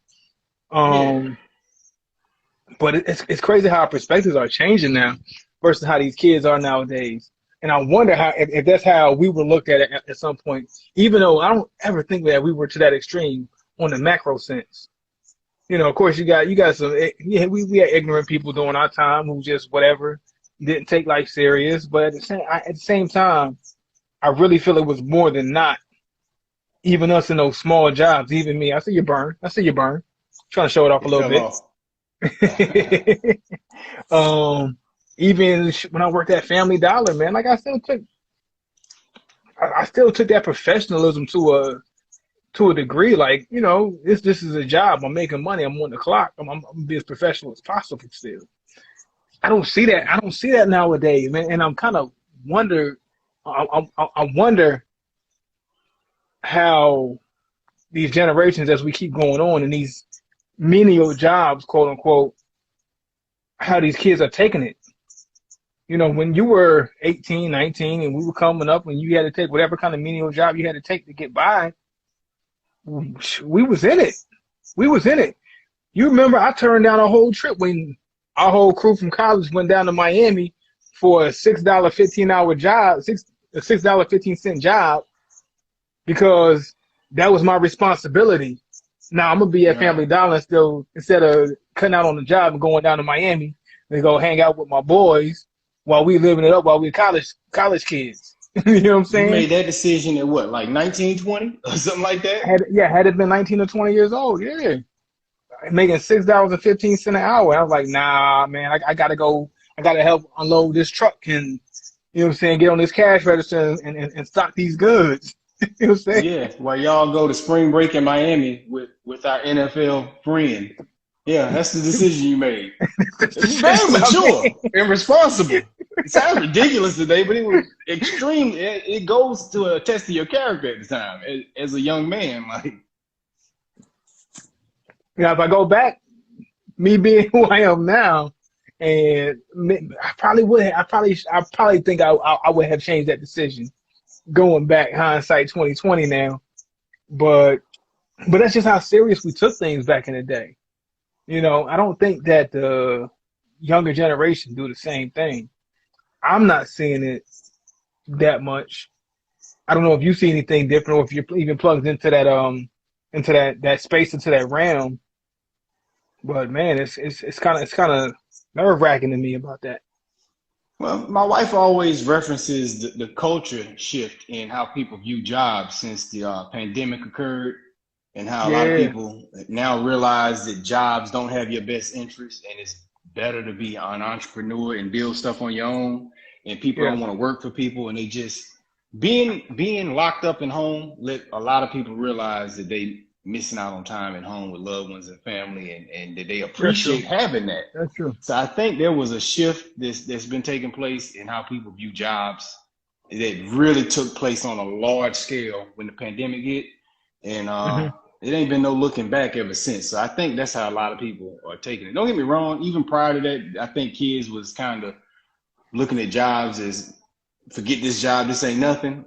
But it's crazy how our perspectives are changing now versus how these kids are nowadays. And I wonder if that's how we were looked at at some point, even though I don't ever think that we were to that extreme on the macro sense. You know, of course, you got some, we had ignorant people during our time who just whatever, didn't take life serious. But at the same time, I really feel it was more than not. Even us in those small jobs, even me. I see you burn. Trying to show it off a little bit. Even when I worked at Family Dollar, man, like I still took that professionalism to a degree. Like, you know, this is a job. I'm making money. I'm on the clock. I'm gonna be as professional as possible still. I don't see that nowadays, man. And I'm kind of wonder. I wonder how these generations, as we keep going on in these menial jobs, quote unquote, how these kids are taking it. You know, when you were 18, 19, and we were coming up, and you had to take whatever kind of menial job you had to take to get by, we was in it. You remember I turned down a whole trip when our whole crew from college went down to Miami for a $6 15-hour job, a $6 15-cent job, because that was my responsibility. Now I'm gonna be at Family Dollar still, instead of cutting out on the job and going down to Miami and go hang out with my boys while we living it up while we college kids. You know what I'm saying? You made that decision at what, like 19, 20 or something like that? Had it been 19 or 20 years old, yeah. Making $6.15 an hour. I was like, nah, man, I gotta go. I gotta help unload this truck and, you know what I'm saying, get on this cash register and stock these goods. You know what I'm saying? Yeah, while y'all go to spring break in Miami with our NFL friend. Yeah, that's the decision you made. It's very mature and responsible. It sounds ridiculous today, but it was extreme. It goes to a test of your character at the time as a young man. Like, Now, if I go back, me being who I am now, and I probably would. I probably think I would have changed that decision. Going back, hindsight 2020 now, but that's just how serious we took things back in the day. You know, I don't think that the younger generation do the same thing. I'm not seeing it that much. I don't know if you see anything different, or if you're even plugged into that space, into that realm. But man, it's kind of nerve wracking to me about that. well, my wife always references the culture shift in how people view jobs since the pandemic occurred, and how a lot of Yeah, people now realize that jobs don't have your best interest, and it's better to be an entrepreneur and build stuff on your own. And people yeah, don't want to work for people, and they just being locked up in home let a lot of people realize that they missing out on time at home with loved ones and family, and that they that's true. appreciate having that. That's true. So I think there was a shift that's been taking place in how people view jobs that really took place on a large scale when the pandemic hit, and Hmm. it ain't been no looking back ever since. So I think that's how a lot of people are taking it. Don't get me wrong, even prior to that, I think kids was kind of looking at jobs as forget this job, this ain't nothing.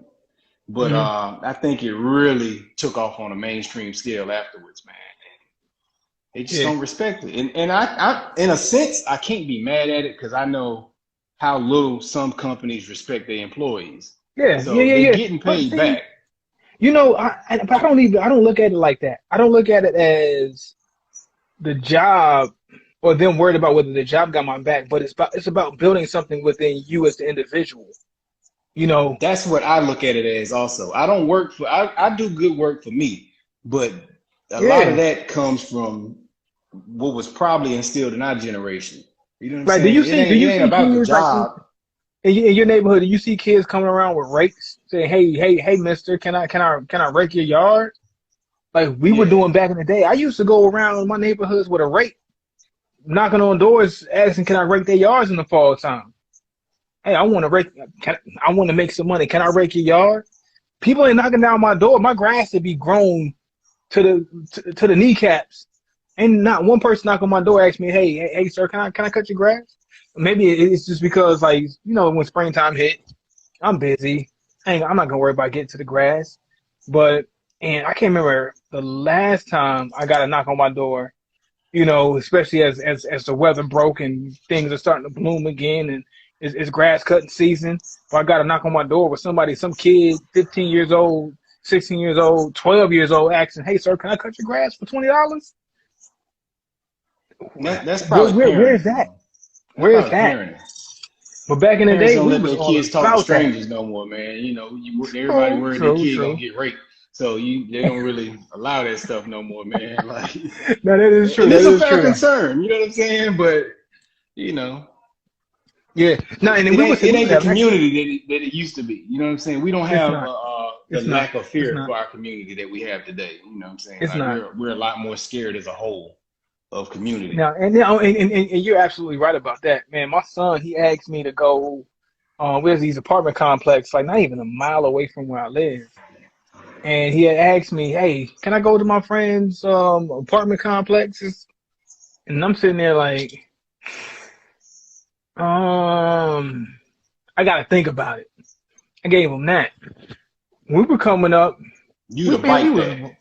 But Hmm. I think it really took off on a mainstream scale afterwards, man. They just Yeah, don't respect it. And I in a sense, I can't be mad at it because I know how little some companies respect their employees. yeah, yeah, So yeah, they're yeah. getting But paid see, back. you know, but I don't look at it like that. I don't look at it as the job or them worried about whether the job got my back, but it's about building something within you as the individual. You know, That's what I look at it as also. I don't work for I do good work for me, but a lot of yeah. that comes from what was probably instilled in our generation. You know what I'm Like, saying? do It you ain't see about the kids like job. in your neighborhood? Do you see kids coming around with rakes saying, hey, Mister, can I rake your yard?" Like we were Yeah. doing back in the day. I used to go around my neighborhoods with a rake, knocking on doors, asking, "Can I rake their yards in the fall time?" Hey, I want to rake. I want to make some money. Can I rake your yard? People ain't knocking down my door. My grass would be grown to the kneecaps, and not one person knock on my door ask me, hey, sir, can I cut your grass? Maybe it's just because, like, you know, when springtime hit, I'm busy. I'm not gonna worry about getting to the grass. But and I can't remember the last time I got a knock on my door. You know, especially as the weather broke and things are starting to bloom again, and it's grass cutting season. But I got a knock on my door with somebody, some kid, 15 years old, 16 years old, 12 years old, asking, "Hey, sir, can I cut your grass for $20?" That's probably Where's parenting, that? man. That's Where's probably that? parenting. But back in the Parents day, don't we let was their all kids talk to about that. strangers no more, man. You know, everybody True, worried their true, kid gonna true. get raped. So they don't really allow that stuff no more, man. Like, No, that is true. and That it's a is fair true. concern, you know what I'm saying? But you know, Yeah. No, and then it we ain't would the have actually. community that it used to be. You know what I'm saying? We don't It's have not. the It's not. lack of It's fear not. for our community that we have today. You know what I'm saying? It's Like not. we're a lot more scared as a whole of community. Now, and now, and you're absolutely right about that, man. My son, he asked me to go. Where's these apartment complex, like not even a mile away from where I live. And he had asked me, "Hey, can I go to my friend's apartment complexes?" And I'm sitting there like, um, I gotta think about it. I gave him that. When we were coming up, You to we bite was that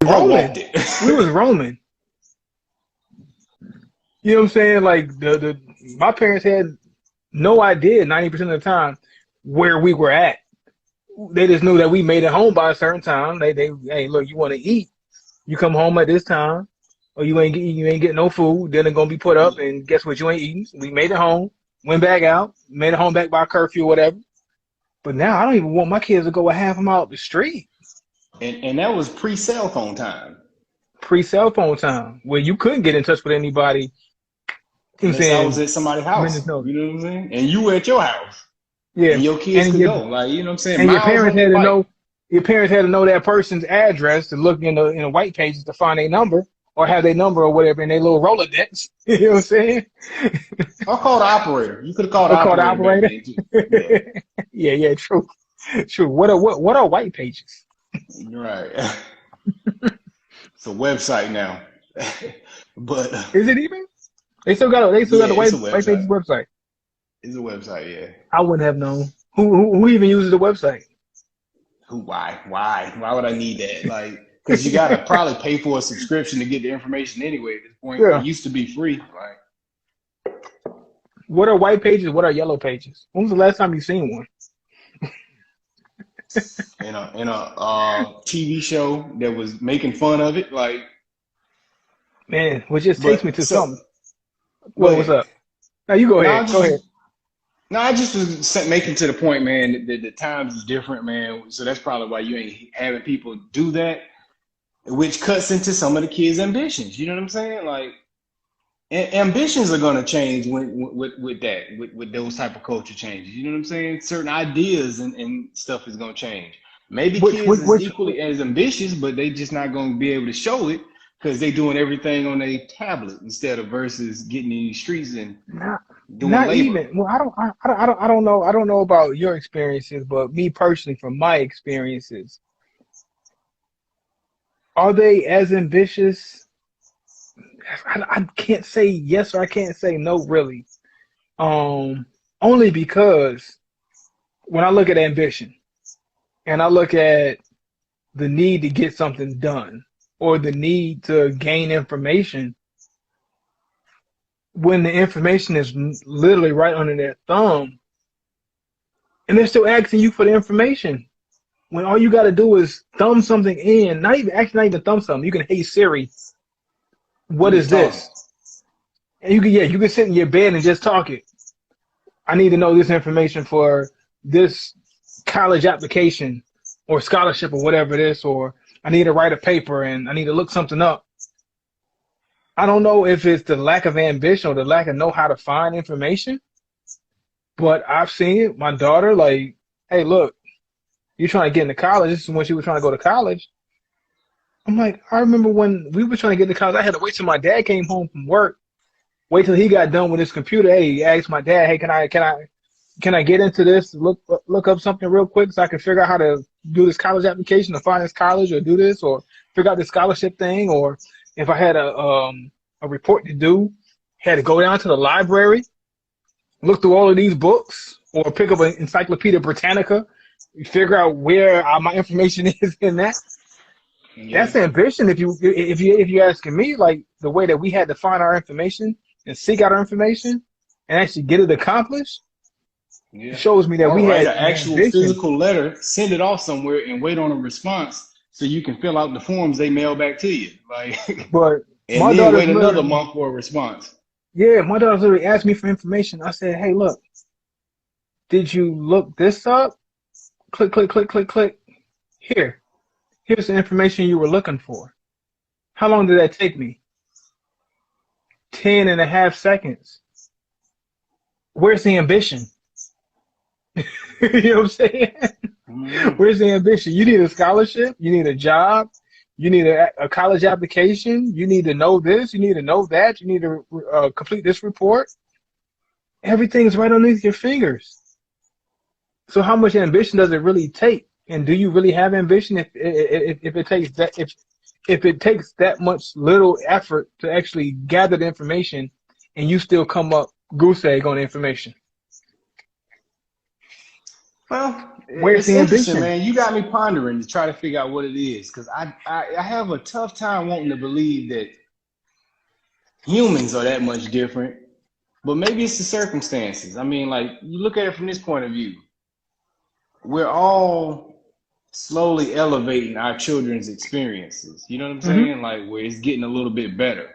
or walked roaming. it. We was roaming. You know what I'm saying? Like the my parents had no idea 90% of the time where we were at. They just knew that we made it home by a certain time. They hey, look, you want to eat? You come home at this time, or you ain't getting no food. Then they're gonna be put up, and guess what? You ain't eating. We made it home, went back out, made it home back by curfew or whatever. But now I don't even want my kids to go a half a mile up the street And that was pre cell phone time. pre cell phone time, where you couldn't get in touch with anybody. You know what I'm Unless I was saying? at somebody's Minutes house. notice. You know what I'm saying? And you were at your house. Yeah, And your kids and could your go. Like, you know what I'm saying? and your Miles parents on had your to bike. know. Your parents had to know that person's address to look in the white pages to find a number or have their number or whatever in their little Rolodex. You know what I'm saying? I'll call the operator. You could have called the Or call the operator back operator. then too. Yeah, Yeah, true. True. What are white pages? right. It's a website now. But Is it even? They still got the it's a white pages website. website. It's a website, yeah. I wouldn't have known. Who even uses the website? Why would I need that? Like, because you gotta probably pay for a subscription to get the information anyway at this point. It Yeah. used to be free. Like, What are white pages? What are yellow pages? When was the last time you seen one? in a TV show that was making fun of it, like, Man, which just takes me but to so something. go What's ahead. up? Now you go No, ahead. Go ahead. I just was making to the point, man, that the times is different, man. So that's probably why you ain't having people do that, which cuts into some of the kids' ambitions. You know what I'm saying? Like, ambitions are gonna change with those type of culture changes. You know what I'm saying? Certain ideas and stuff is gonna change. Maybe Which kids which is which equally as ambitious, but they just not gonna be able to show it because they doing everything on a tablet instead of versus getting in the streets and not doing not labor. even. Well, I don't know about your experiences, but me personally, from my experiences, are they as ambitious? I can't say yes or I can't say no, really. Um, Only because when I look at ambition and I look at the need to get something done or the need to gain information, when the information is literally right under their thumb, and they're still asking you for the information, when all you got to do is thumb something in, not even thumb something. You can, hey Siri, You what just is talking. this? And you can sit in your bed and just talk it. I need to know this information for this college application or scholarship or whatever it is, or I need to write a paper and I need to look something up. I don't know if it's the lack of ambition or the lack of know how to find information, but I've seen it. My daughter, like, hey, look, you're trying to get into college. This is when she was trying to go to college. I'm like, I remember when we were trying to get into college, I had to wait till my dad came home from work, wait till he got done with his computer. Hey, ask my dad, hey, can I get into this? Look up something real quick so I can figure out how to do this college application or find this college or do this or figure out this scholarship thing. Or if I had a report to do, had to go down to the library, look through all of these books, or pick up an Encyclopedia Britannica, figure out where my information is in that. Yeah. That's ambition. If you asking me, like the way that we had to find our information and seek out our information and actually get it accomplished, Yeah. shows me that Or we write had an an actual ambition. physical letter, send it off somewhere, and wait on a response so you can fill out the forms they mail back to you. Like, But and my then daughter's wait another literally, month for a response. yeah, my daughter's literally asked me for information. I said, hey, look, did you look this up? Click, click, click, click, click. Here's the information you were looking for. How long did that take me? 10 and a half seconds. Where's the ambition? You know what I'm saying? Mm-hmm. Where's the ambition? You need a scholarship. You need a job. You need a college application. You need to know this. You need to know that. You need to complete this report. Everything's right underneath your fingers. So how much ambition does it really take? And do you really have ambition if it takes that if it takes that much little effort to actually gather the information and you still come up goose egg on the information? Well, Where's it's the interesting, ambition? man. You got me pondering to try to figure out what it is because I have a tough time wanting to believe that humans are that much different, but maybe it's the circumstances. I mean, like, you look at it from this point of view. We're all slowly elevating our children's experiences. You know what I'm Hmm. saying? Like, where it's getting a little bit better,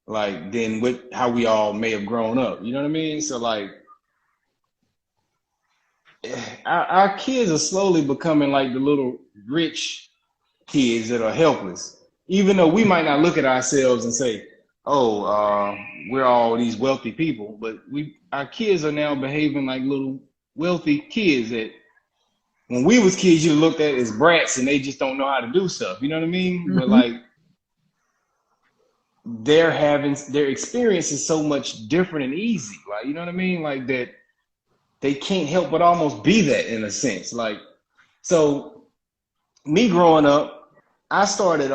like, than with how we all may have grown up. You know what I mean? So, like, our kids are slowly becoming like the little rich kids that are helpless. Even though we might not look at ourselves and say, "Oh, we're all these wealthy people," but our kids are now behaving like little wealthy kids that when we was kids, you looked at as brats and they just don't know how to do stuff. You know what I mean? But Hmm. like, their experience is so much different and easy. Like, you know what I mean? Like that they can't help but almost be that in a sense. Like, so me growing up, I started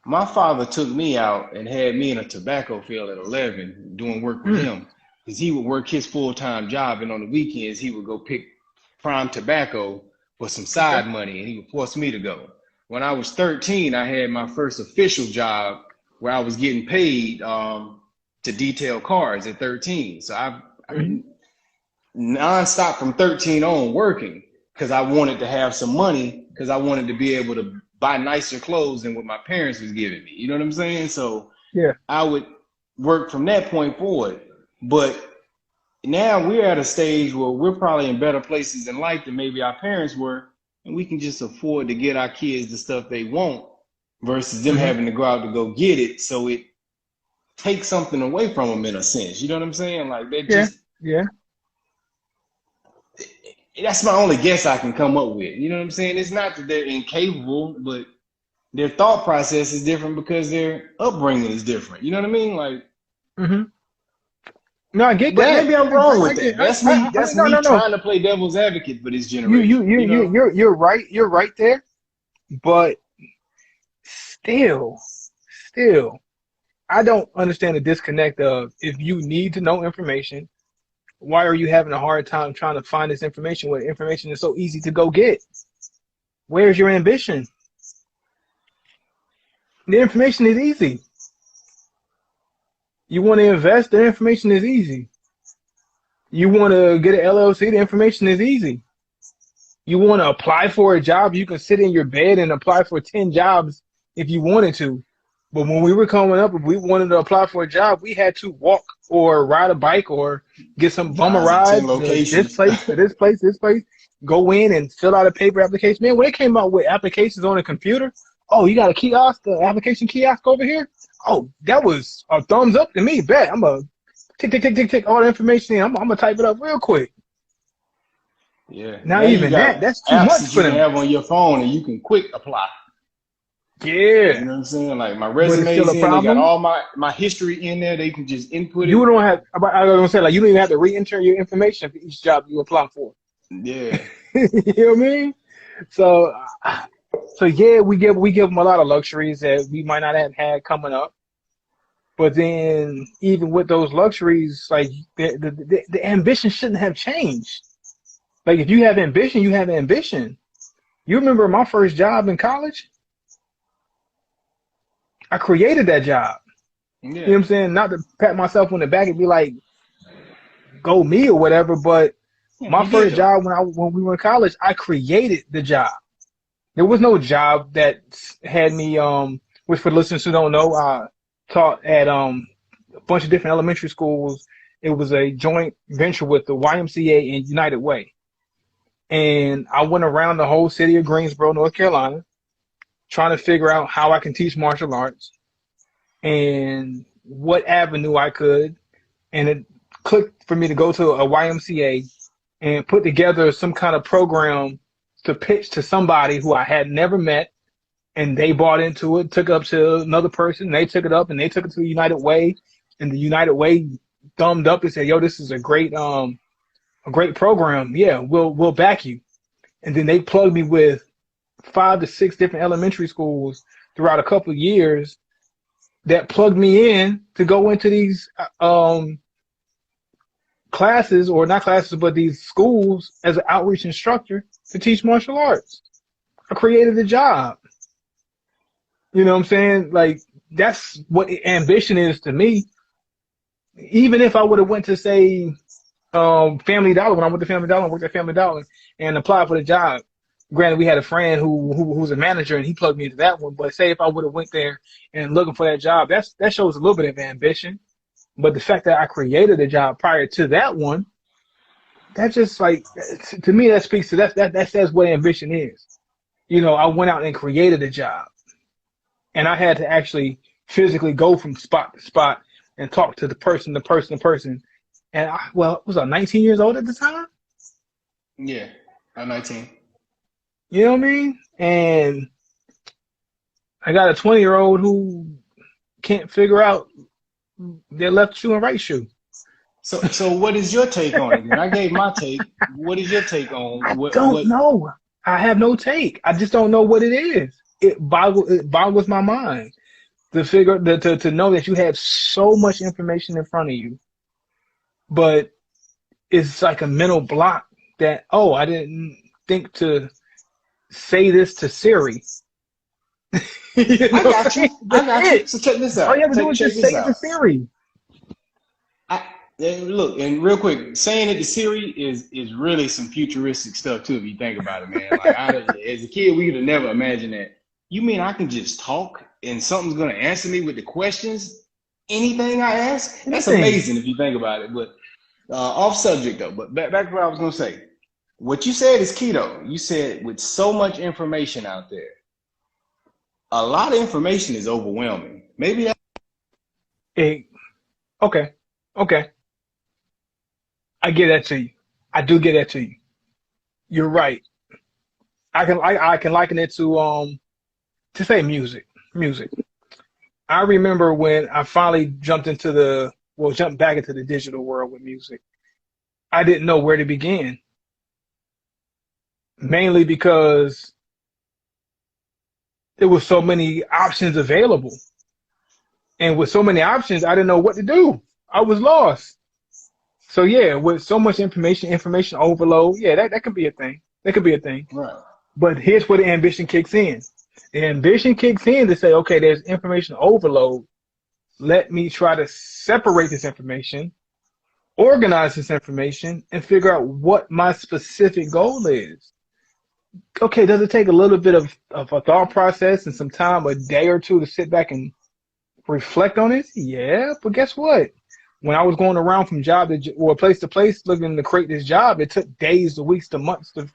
my father took me out and had me in a tobacco field at 11 doing work with him because he would work his full-time job, and on the weekends he would go pick prime tobacco for some side money, and he would force me to go. When I was 13, I had my first official job where I was getting paid to detail cars at 13. So I've been nonstop from 13 on working because I wanted to have some money because I wanted to be able to buy nicer clothes than what my parents was giving me. You know what I'm saying? So Yeah. I would work from that point forward. But now we're at a stage where we're probably in better places in life than maybe our parents were, and we can just afford to get our kids the stuff they want versus them having to go out to go get it. So it takes something away from them in a sense. You know what I'm saying? Like they just that's my only guess I can come up with. You know what I'm saying? It's not that they're incapable, but their thought process is different because their upbringing is different. You know what I mean? Like, no, I get but that. maybe I'm wrong with that. That's me. That's me No. trying to play devil's advocate for this generation. You're right. You're right there. But still, I don't understand the disconnect of if you need to know information, why are you having a hard time trying to find this information when information is so easy to go get? Where's your ambition? The information is easy. You want to invest, the information is easy. You want to get an LLC, the information is easy. You want to apply for a job, you can sit in your bed and apply for 10 jobs if you wanted to. But when we were coming up, if we wanted to apply for a job, we had to walk or ride a bike or get some bummer rides to this place, to this place, this place, go in and fill out a paper application. Man, when they came out with applications on a computer, oh, you got a kiosk, the application kiosk over here? Oh, that was a thumbs up to me. Bet I'm a tick all the information in. I'm gonna type it up real quick. Yeah. Not even that. That's too much that for them. You can have on your phone and you can quick apply. Yeah. You know what I'm saying? Like my resume's in, they got all my history in there. They can just input it. You don't have. I was gonna say, like, you don't even have to re-enter your information for each job you apply for. Yeah. You know what I mean? So yeah, we give them a lot of luxuries that we might not have had coming up. But then even with those luxuries, like the ambition shouldn't have changed. Like if you have ambition, you have ambition. You remember my first job in college? I created that job. Yeah. You know what I'm saying? Not to pat myself on the back and be like, go me or whatever, but my first job when we were in college, I created the job. There was no job that had me, which for listeners who don't know, I taught at a bunch of different elementary schools. It was a joint venture with the YMCA and United Way. And I went around the whole city of Greensboro, North Carolina, trying to figure out how I can teach martial arts and what avenue I could. And it clicked for me to go to a YMCA and put together some kind of program to pitch to somebody who I had never met. And they bought into it, took it up to another person. They took it up and they took it to the United Way. And the United Way thumbed up and said, yo, this is a great program. Yeah, we'll back you. And then they plugged me with 5 to 6 different elementary schools throughout a couple of years that plugged me in to go into these classes, or not classes, but these schools as an outreach instructor to teach martial arts. I created a job. You know what I'm saying? Like, that's what ambition is to me. Even if I would have went to, say, Family Dollar, when I went to Family Dollar and worked at Family Dollar and applied for the job. Granted, we had a friend who's a manager and he plugged me into that one. But say if I would have went there and looking for that job, that shows a little bit of ambition. But the fact that I created a job prior to that one, that just, like, to me, that speaks to that says what ambition is. You know, I went out and created a job, and I had to actually physically go from spot to spot and talk to the person. And was I 19 years old at the time? Yeah, I'm 19. You know what I mean? And I got a 20-year-old who can't figure out their left shoe and right shoe. So what is your take on it? And I gave my take. What is your take on Don't know. I have no take. I just don't know what it is. It boggles my mind to know that you have so much information in front of you, but it's like a mental block that, oh, I didn't think to say this to Siri. I got you. I got you. So check this out. All you have to do is just say it to Siri. Look, and real quick, saying it to Siri is really some futuristic stuff too, if you think about it, man. Like as a kid, we could have never imagined that. You mean I can just talk and something's gonna answer me with the questions? Anything I ask? That's amazing if you think about it. But off subject though. But back to what I was gonna say. What you said is key though. You said with so much information out there, a lot of information is overwhelming. Maybe that. Okay. I get that to you. I do get that to you. You're right. I can liken it to say music. I remember when I finally jumped back into the digital world with music. I didn't know where to begin. Mainly because there were so many options available. And with so many options, I didn't know what to do. I was lost. So yeah, with so much information overload, yeah, that could be a thing. That could be a thing. Right. But here's where the ambition kicks in. The ambition kicks in to say, okay, there's information overload. Let me try to separate this information, organize this information, and figure out what my specific goal is. Okay, does it take a little bit of a thought process and some time, a day or two, to sit back and reflect on it? Yeah, but guess what? When I was going around from job or place to place looking to create this job, it took days to weeks to months to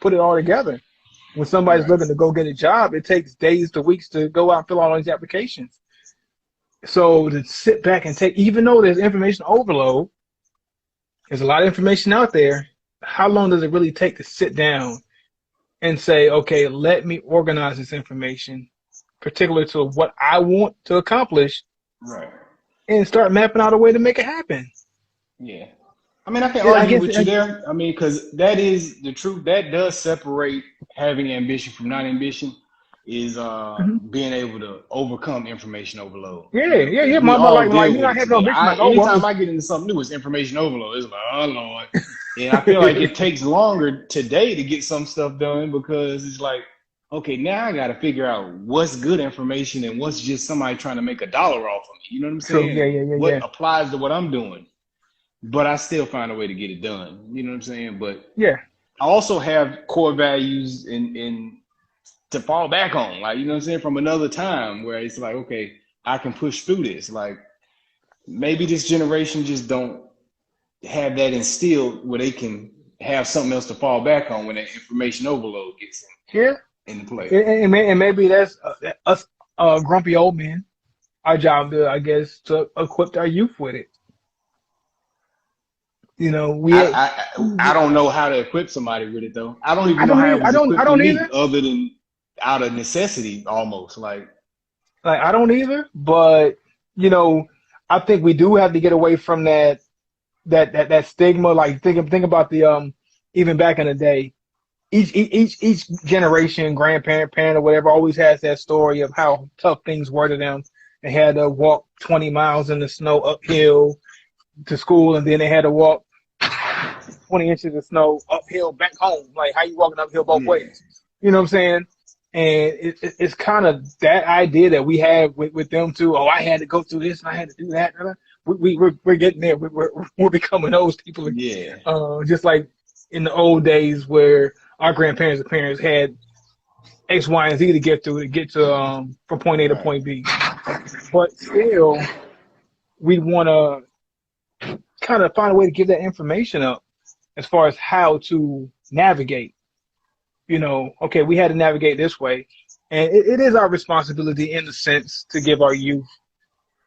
put it all together. When somebody's looking to go get a job, it takes days to weeks to go out and fill out all these applications. So to sit back and even though there's information overload, there's a lot of information out there, how long does it really take to sit down and say, okay, let me organize this information, particular to what I want to accomplish, right, and start mapping out a way to make it happen? Yeah. I mean, I can argue with you there. I mean, because that is the truth. That does separate having ambition from non-ambition, is being able to overcome information overload. Yeah. Like you not have no ambition. Anytime I get into something new, it's information overload. It's like, oh Lord. And I feel like it takes longer today to get some stuff done, because it's like, okay, now I got to figure out what's good information and what's just somebody trying to make $1 off of me. You know what I'm saying? Yeah. What applies to what I'm doing. But I still find a way to get it done. You know what I'm saying? But yeah, I also have core values in to fall back on. Like, you know what I'm saying? From another time where it's like, okay, I can push through this. Like, maybe this generation just don't have that instilled where they can have something else to fall back on when that information overload gets into play. And maybe that's us grumpy old men. Our job, I guess, to equip our youth with it. You know, I don't know how to equip somebody with it though. I don't even know how it was equipped me, other than out of necessity, almost like I don't either. But you know, I think we do have to get away from that stigma. Like think about the even back in the day, each generation, grandparent, parent, or whatever, always has that story of how tough things were to them. They had to walk 20 miles in the snow uphill to school, and then they had to walk 20 inches of snow uphill back home. Like, how you walking uphill both ways? You know what I'm saying? And it's kind of that idea that we have with them too. Oh, I had to go through this and I had to do that. We're getting there. We're becoming those people again. Yeah. Just like in the old days where our grandparents and parents had X, Y, and Z to get to from point A to point B. But still, we want to kind of find a way to give that information up as far as how to navigate. You know, okay, we had to navigate this way. And it is our responsibility, in the sense, to give our youth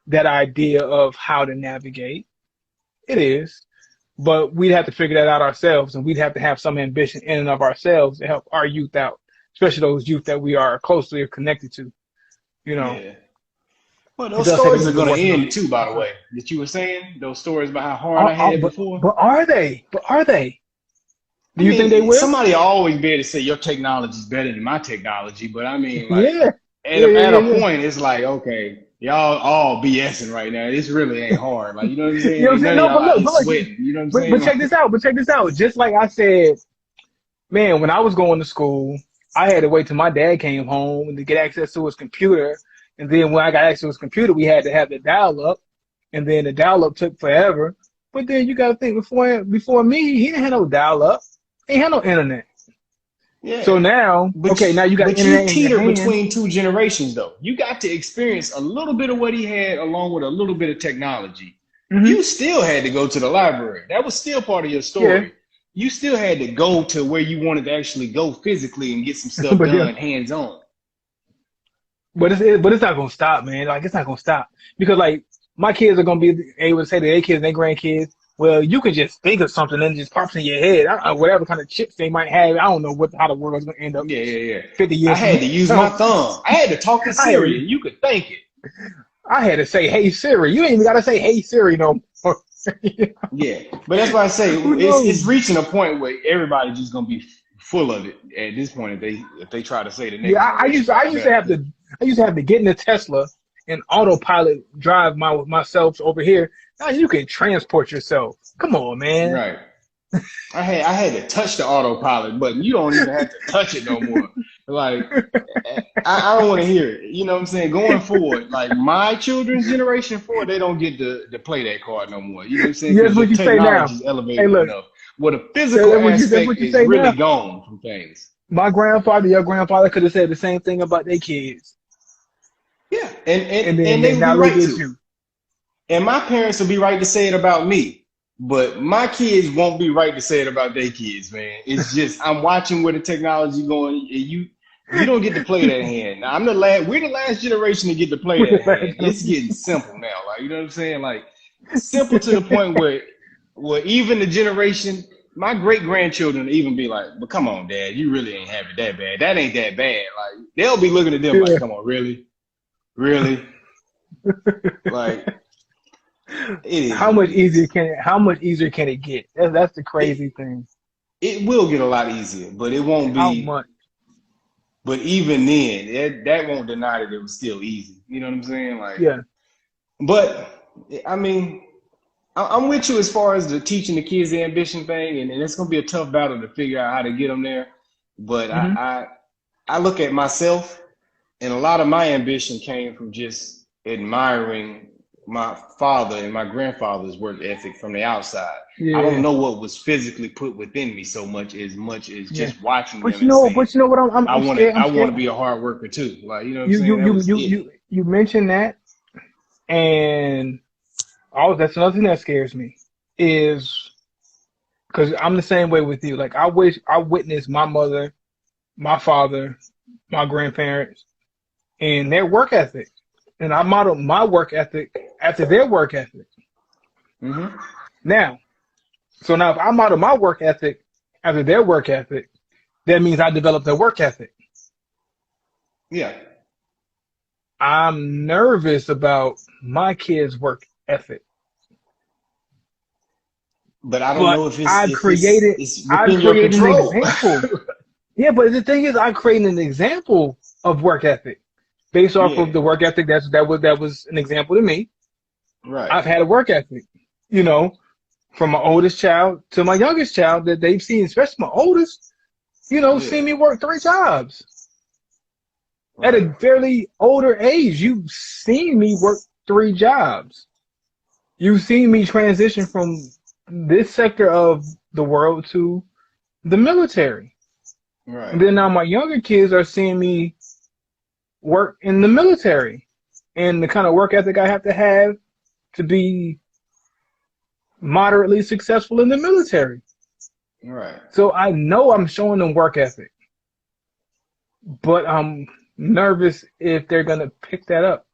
that idea of how to navigate. It is. But we'd have to figure that out ourselves, and we'd have to have some ambition in and of ourselves to help our youth out, especially those youth that we are closely connected to, you know. Yeah. Well, It those does take a stories are little bit going to working on end it. too, by the way. That you were saying those stories about how hard I had it before. But are they? But are they? I Do you think they mean, will? somebody always be able to say your technology is better than my technology, but I mean, like Yeah. Yeah, yeah, at yeah, a yeah. point, it's like, okay, y'all all BSing right now. This really ain't hard. Like, you know what I'm You saying? know what I'm Ain't saying? none of No, y'all but out look, here but look, sweating. You know what I'm but saying? check Like, this out. But check this out. Just like I said, man, when I was going to school, I had to wait till my dad came home to get access to his computer. And then when I got access to his computer, we had to have the dial up. And then the dial up took forever. But then you got to think before me, he didn't have no dial up. He ain't had no internet. yeah. So now, okay, now you got But you internet in your teeter hand. between two generations though. You got to experience a little bit of what he had along with a little bit of technology. Hmm. You still had to go to the library. That was still part of your Yeah. story. You still had to go to where you wanted to actually go physically and get some stuff but yeah, done hands on. but it's not gonna stop, man. Like it's not gonna stop because like my kids are gonna be able to say to their kids and their grandkids, well, you can just think of something and it just pops in your head. Whatever kind of chips they might have, I don't know how the world's gonna end up Yeah, yeah, yeah. 50 I years from had to use my now. thumb. I had to talk to I had Siri and you could think it. I had to say, "Hey Siri." You ain't even gotta say, "Hey Siri," no more. Yeah. But that's why I say Who it's knows? reaching a point where everybody's just gonna be full of it at this point if they try to say the Yeah, next generation I got used to better. have to get in a Tesla and autopilot drive myself over here. Now you can transport yourself. Come on, man. Right. I had to touch the autopilot button. You don't even have to touch it no more. Like I don't want to hear it. You know what I'm saying? Going forward, like my children's generation forward, they don't get to play that card no more. You know what I'm saying? Yeah, that's Because the what you say now. technology is Hey, elevated look, enough. Well, the physical that's aspect what you is say really now. gone from things. My grandfather, your grandfather could have said the same thing about their kids, Yeah, and and they then would be now look right at to. you. And my parents will be right to say it about me, but my kids won't be right to say it about their kids, man. It's just I'm watching where the technology going. And you don't get to play that hand. Now I'm the last. We're the last generation to get to play that hand. It's getting simple now. Like you know what I'm saying? Like simple to the point where even the generation, my great grandchildren even be like, "But come on, Dad, you really ain't have it that bad. That ain't that bad." Like they'll be looking at them like, Yeah. "Come on, really, really?" Like it is what it is. How much easier can it get? That's the crazy It thing. it will get a lot easier, but it won't How be. much? But even then, that won't deny that it was still easy. You know what I'm saying? Like, Yeah. but I mean, I'm with you as far as the teaching the kids the ambition thing, and it's gonna be a tough battle to figure out how to get them there. But Hmm. I look at myself, and a lot of my ambition came from just admiring my father and my grandfather's work ethic from the outside. I don't Yeah. know what was physically put within me much as Yeah. just watching them and saying, But you know what? I want I'm to I want scared. to be a hard worker too. Like, you know what I'm You saying? you That you was you it. you you mentioned that, and that's another thing that scares me is because I'm the same way with you. Like I wish I witnessed my mother, my father, my grandparents, and their work ethic, and I modeled my work ethic after their work ethic. Hmm. Now, so now if I model my work ethic after their work ethic, that means I developed their work ethic. Yeah. I'm nervous about my kids' work ethic, But I don't but know if it's I within your created an control. example. Yeah, but the thing is, I created an example of work ethic based off Yeah. of the work ethic that was an example to me. Right. I've had a work ethic, you know, from my oldest child to my youngest child that they've seen, especially my oldest, Yeah. seen me work 3 jobs at Right. a fairly older age. You've seen me work 3 jobs. You've seen me transition from this sector of the world to the military. And Right. then now my younger kids are seeing me work in the military and the kind of work ethic I have to be moderately successful in the military. Right. So I know I'm showing them work ethic, but I'm nervous if they're gonna pick that up.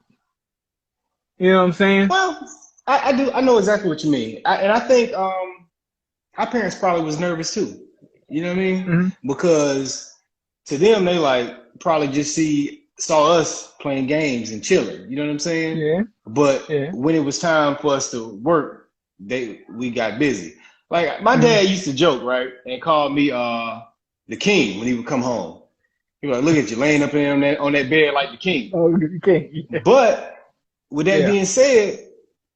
You know what I'm saying? Well, I do. I know exactly what you mean, and I think our parents probably was nervous too. You know what I mean? Hmm. Because to them, they like probably just see saw us playing games and chilling. You know what I'm saying? Yeah. But Yeah. when it was time for us to work, we got busy. Like my Mm-hmm. dad used to joke, right, and call me the king when he would come home. He was like, "Look at you laying up in on that bed like the king." Oh, you can't. Yeah. But with that Yeah. being said,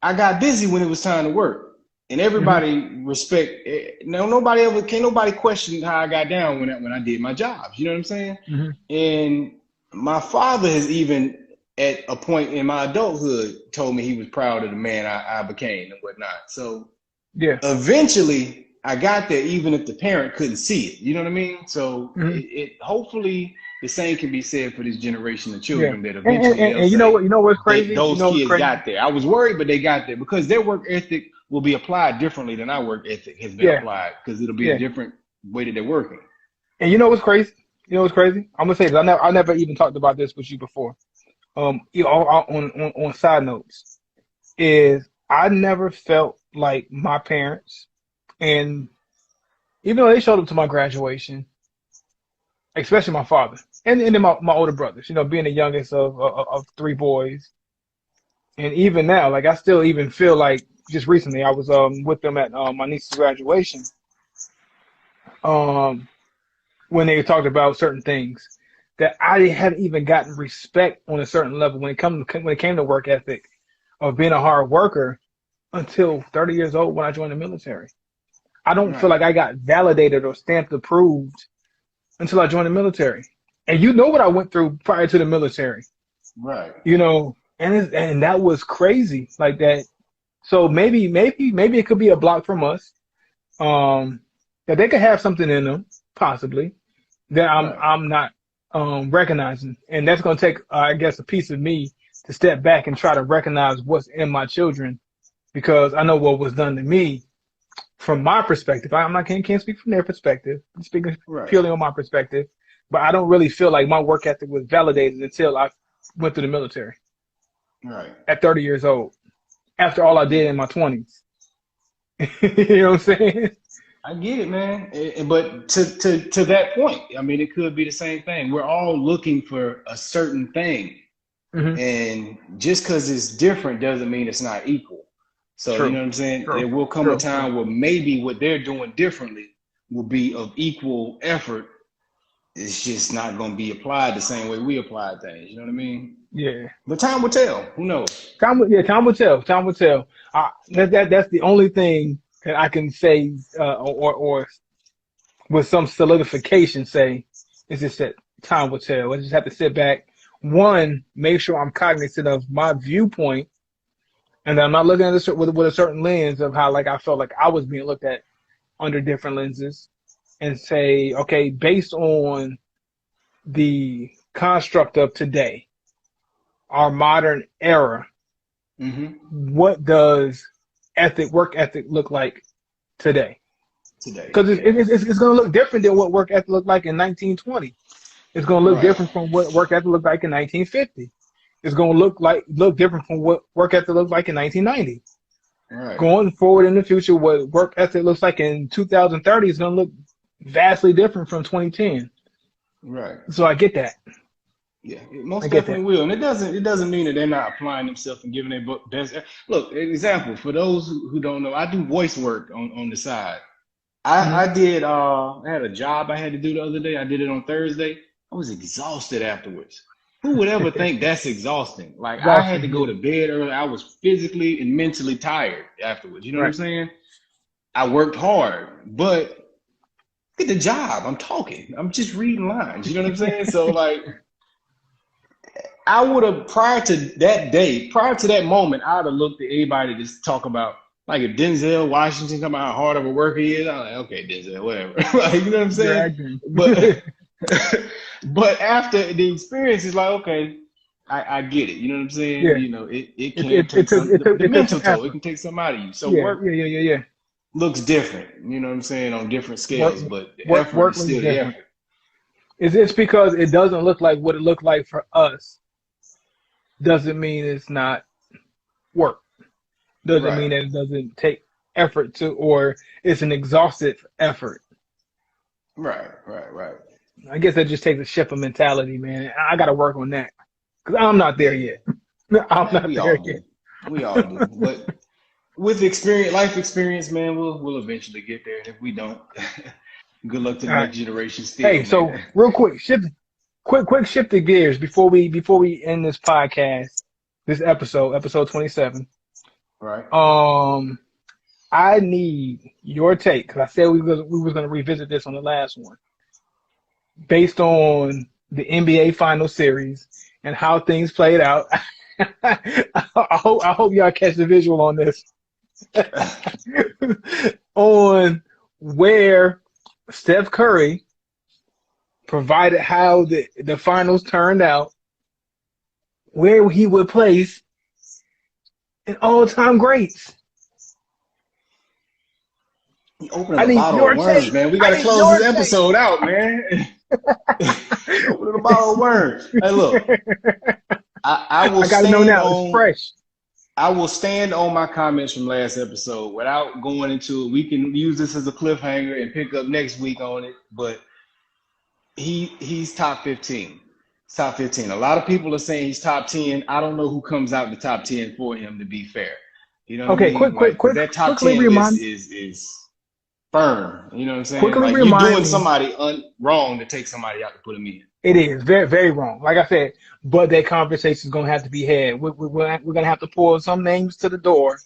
I got busy when it was time to work, and Mm-hmm. everybody respect. No, nobody question how I got down when I did my jobs. You know what I'm saying? Mm-hmm. And my father has even at a point in my adulthood told me he was proud of the man I became and whatnot. So Yeah. eventually I got there, even if the parent couldn't see it. You know what I mean? So Mm-hmm. it hopefully the same can be said for this generation of Yeah. children that And, and, eventually and they'll and you know say what? You know what's crazy? You those know what's kids crazy? got there. I was worried, but they got there because their work ethic will be applied differently than our work ethic has been Yeah. applied because it'll be a Yeah. different way that they're working. And you know what's crazy? You know what's crazy? I'm gonna say this. I never even talked about this with you before. On side notes, is I never felt like my parents, and even though they showed up to my graduation, especially my father, and then my older brothers, you know, being the youngest of three boys, and even now, like I still even feel like just recently I was with them at my niece's graduation, um when they talked about certain things that I hadn't even gotten respect on a certain level when it came to work ethic of being a hard worker until 30 years old when I joined the military. I don't feel Right, like I got validated or stamped approved until I joined the military. And you know what I went through prior to the military, right, you know, and that was crazy like that. So maybe it could be a block from us. Um, that they could have something in them, possibly, that right, I'm not recognizing, and that's gonna take I guess a piece of me to step back and try to recognize what's in my children because I know what was done to me from my perspective. I'm not can't speak from their perspective. I'm speaking right, purely on my perspective, but I don't really feel like my work ethic was validated until I went through the military right. at 30 years old. After all I did in my 20s, you know what I'm saying? I get it, man. But to that point, I mean, it could be the same thing. We're all looking for a certain thing, Hmm. and just because it's different doesn't mean it's not equal. So you know True, what I'm saying? true, There will come a true. time where maybe what they're doing differently will be of equal effort. It's just not going to be applied the same way we apply things. You know what I mean? Yeah. But time will tell. Who knows? Time will tell. Time will tell. That's the only thing that I can say, or with some solidification say, is just that time will tell. I just have to sit back. One, make sure I'm cognizant of my viewpoint, and that I'm not looking at this with a certain lens of how like I felt like I was being looked at under different lenses, and say, okay, based on the construct of today, our modern era, Mm-hmm. what does work ethic look like today? Today, Because yeah. it's going to look different than what work ethic looked like in 1920. It's going to look Right, different from what work ethic looked like in 1950. It's going to look different from what work ethic looked like in 1990. right, Going forward in the future, what work ethic looks like in 2030 is going to look vastly different from 2010. right. So I get that. Yeah, it I most get that. definitely will, and it doesn't mean that they're not applying themselves and giving their best. Look, example for those who don't know, I do voice work on the side. Hmm. I did. I had a job I had to do the other day. I did it on Thursday. I was exhausted afterwards. Who would ever think that's exhausting? Like I had to Exhausting. go Yeah. to bed early. I was physically and mentally tired afterwards. You know what I'm Right. saying? I worked hard, but look at the job. I'm talking. I'm just reading lines. You know what I'm saying? So like I would have prior to that moment, I'd have looked at anybody to just talk about like if Denzel Washington come out how hard of a worker he is. I'm like, okay, Denzel, whatever. Like, you know what I'm You're saying? acting. But but after the experience, it's like, okay, I get it. You know what I'm saying? Yeah. You know, it It, can it, it take took some it took the it took some mental toll. It effort. can take some out of you. So Yeah. work Yeah. Yeah. Yeah. Yeah. looks different. You know what I'm saying on different Work scales, but the effort work is looks still the different. effort. Is it's because it doesn't look like what it looked like for us doesn't mean it's not work. Doesn't Right, mean that it doesn't take effort to or it's an exhaustive effort. right, right, right. I guess that just takes a shift of mentality, man. I got to work on that because I'm not there Yeah, yet. I'm man, not we there all yet. do. We all do. But with experience, life experience, man, we'll eventually get there. And if we don't, good luck to the All right. next generation Hey, still, so man. real quick, quick shift of gears before we end this podcast, this episode 27. Right. Um, I need your take because I said we was gonna revisit this on the last one, based on the NBA Final Series and how things played out. I hope y'all catch the visual on this. On where Steph Curry, provided how the finals turned out, where he would place in all-time greats. You opening I a need bottle of your worms, take. man. We I gotta need close your this episode out, man. Opening a bottle of worms. Hey, look, take. I will I gotta know stand now. It's on fresh. I will stand on my comments from last episode without going into it. We can use this as a cliffhanger and pick up next week on it. But he's top 15. Top 15. A lot of people are saying he's top 10. I don't know who comes out the top 10 for him, to be fair. You know what I Okay, mean? Like, because that top quickly 10 list remind, is firm. You know what I'm saying? quickly Like, you're remind doing me. somebody wrong to take somebody out to put him in. It is very, very wrong. Like I said, but that conversation is gonna have to be had. We're gonna have to pull some names to the door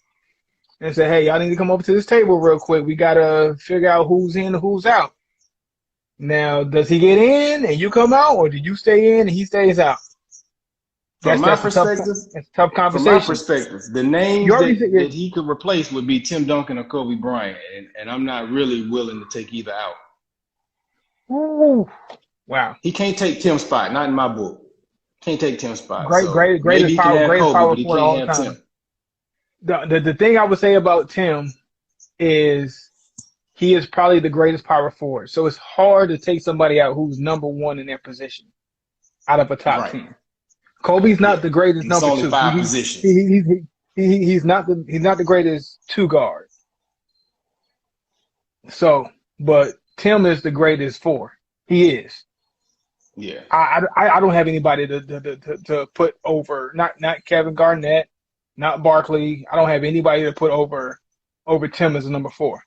and say, hey, y'all need to come over to this table real quick. We gotta figure out who's in and who's out. Now, does he get in and you come out, or do you stay in and he stays out? From my That's a tough perspective, that's a tough from my conversation. perspective, the You names already said, that he could replace would be Tim Duncan or Kobe Bryant, and I'm not really willing to take either out. ooh, wow, He can't take Tim's spot, not in my book. Can't take Tim's spot. great, So great, maybe he can have greatest Kobe, power but he forward of can't all have time. Tim. The thing I would say about Tim is he is probably the greatest power forward. So it's hard to take somebody out who's number one in their position out of a top Right. 10. Kobe's Yeah. not the greatest It's number only two. five positions. He's not the greatest two guard. So, but Tim is the greatest four. He is. Yeah. I don't have anybody to put over. Not Kevin Garnett, not Barkley. I don't have anybody to put over Tim as a number four.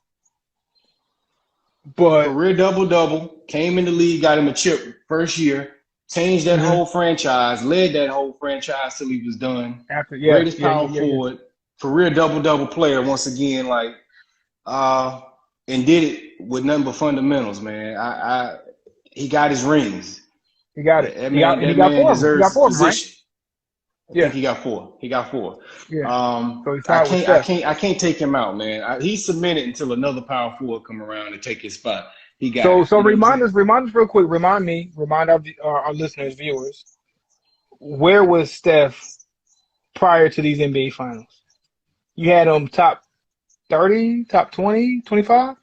But Career double-double, came in the league, got him a chip first year, changed that whole franchise, led that whole franchise till he was done. after Greatest power forward, career double-double player once again, like and did it with nothing but fundamentals, man. He got his rings. he got it. That He got man four of them. He got deserves four of them, right? position. I Yeah, think he got four. He got four. yeah. So he's I tied with can't. I Steph. can't. I can't take him out, man. He's submitted until another power forward come around and take his spot. He got it. So You know what I'm saying? remind us real quick. Remind our listeners, viewers, where was Steph prior to these NBA finals? You had him top 30, top 20, 25?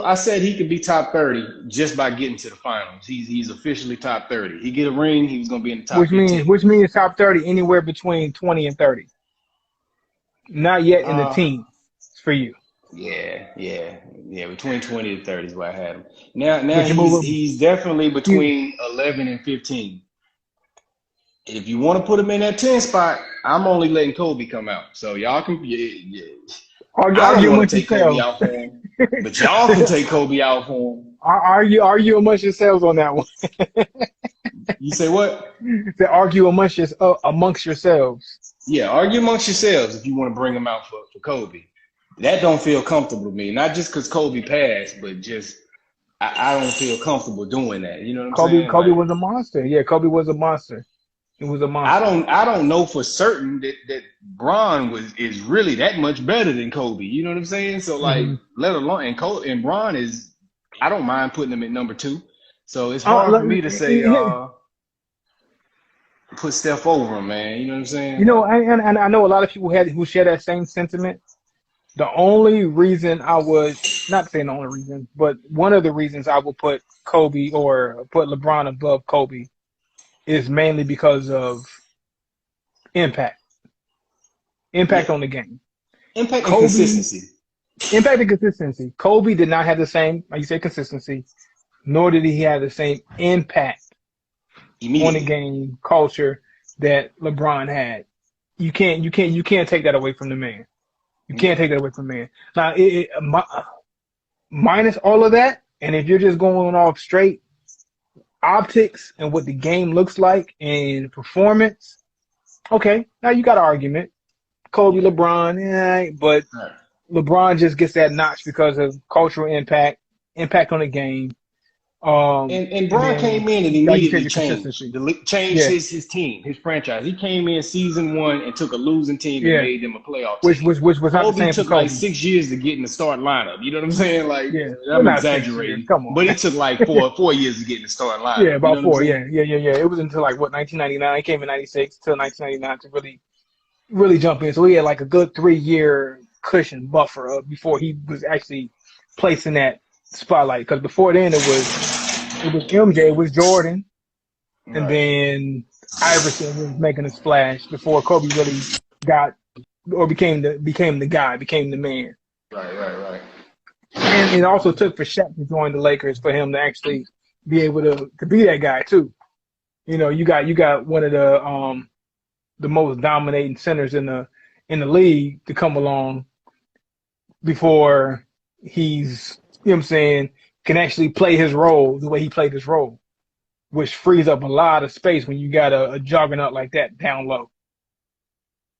I said he could be top 30 just by getting to the finals. He's officially top 30. He get a ring, he was gonna be in the top 15. Which means top 30 anywhere between 20 and 30. Not yet in the Uh, teens for you. yeah. Between 20 and 30 is where I had him. Now But you move he's definitely between 11 and 15. If you want to put him in that 10 spot, I'm only letting Kobe come out. So y'all can, yeah. I don't argue want to amongst take Kobe yourselves. out for him, but y'all can take Kobe out for him. Argue amongst yourselves on that one. You say what? To argue amongst yourselves. Yeah, argue amongst yourselves if you want to bring him out for Kobe. That don't feel comfortable to me. Not just because Kobe passed, but just I don't feel comfortable doing that. You know what I'm saying? Kobe Like, was a monster. Yeah, Kobe was a monster. He was a monster. I don't know for certain that Bron is really that much better than Kobe. You know what I'm saying? So like, let alone and Bron is, I don't mind putting him at number 2. So it's hard for me to say put Steph over him, man. You know what I'm saying? You know, and I know a lot of people who share that same sentiment. The only reason I would, not saying the only reason, but one of the reasons I would put Kobe or put LeBron above Kobe is mainly because of impact on the game. Impact and Kobe, consistency. Impact and consistency. Kobe did not have the same, like you said, consistency. nor did he have the same impact on the immediately. game culture that LeBron had. You can't take that away from the man. You can't take that away from the man. Now, minus all of that, and if you're just going off straight optics and what the game looks like and performance, okay, now you got an argument. Kobe, LeBron, but Right. LeBron just gets that notch because of cultural impact on the game. And And Bron then, came in and like you said, immediately your changed. consistency. Changed Yeah, his team, his franchise. He came in season one and took a losing team and yeah. made them a playoff Which team. was not the Kobe same for took like Kobe. 6 years to get in the starting lineup. You know what I'm saying? Like, Yeah, well, I'm not 6 years. exaggerating, Come on. but it took like four years to get in the starting Yeah, lineup. You know about what I'm four. saying? Yeah. It was until like what 1999. He came in '96 till 1999 to really jump in. So he had like a good 3 year cushion buffer before he was actually placed in that spotlight. Because before then it was MJ, it was Jordan, and Right, then Iverson was making a splash before Kobe really got or became the guy, became the man. right. And it also took for Shaq to join the Lakers for him to actually be able to be that guy too. You know, you got one of the most dominating centers in the league to come along before he's, you know what I'm saying, can actually play his role the way he played his role, which frees up a lot of space when you got a juggernaut like that down low.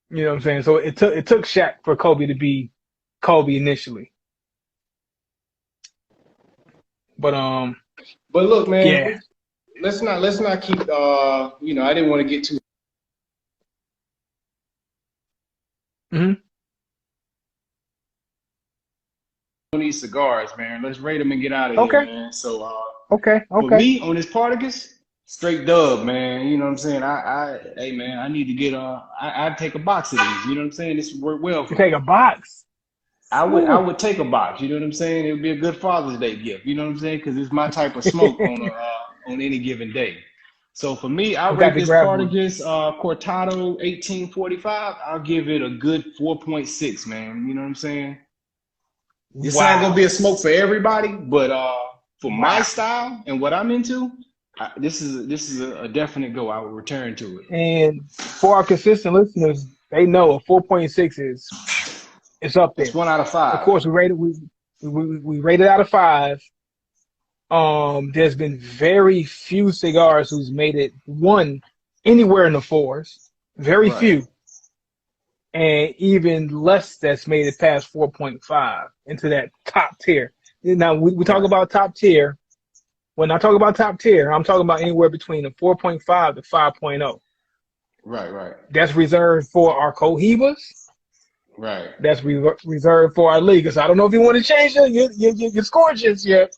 You know what I'm saying? So it took Shaq for Kobe to be Kobe initially. But But look, man, yeah. let's not keep. I didn't want to get too Hmm. on these cigars, man. Let's rate them and get out of here, Okay. man. So Okay. for Okay. me on this Partagas, straight dub, man. You know what I'm saying? Hey, man, I need to get I'd take a box of these. You know what I'm saying? This would work well You for take me. a box. I Ooh. would take a box. You know what I'm saying? It would be a good Father's Day gift. You know what I'm saying? Because it's my type of smoke on any given day. So for me, I I got rate to this grab one. Partagas Cortado 1845. I'll give it a good 4.6, man. You know what I'm saying? This ain't gonna be Wow. a smoke for everybody, but for my Wow. style and what I'm into, this is a definite go. I will return to it. And for our consistent listeners, they know a 4.6 is it's up That's there. 1 out of 5. Of course, we rated out of 5. There's been very few cigars who's made it one anywhere in the fours. Very Right. few, and even less that's made it past 4.5 into that top tier. Now we talk Right. about top tier. When I talk about top tier, I'm talking about anywhere between a 4.5 to 5.0. Right. That's reserved for our Cohibas. Right. That's reserved for our leaguers. I don't know if you want to change your score just yet.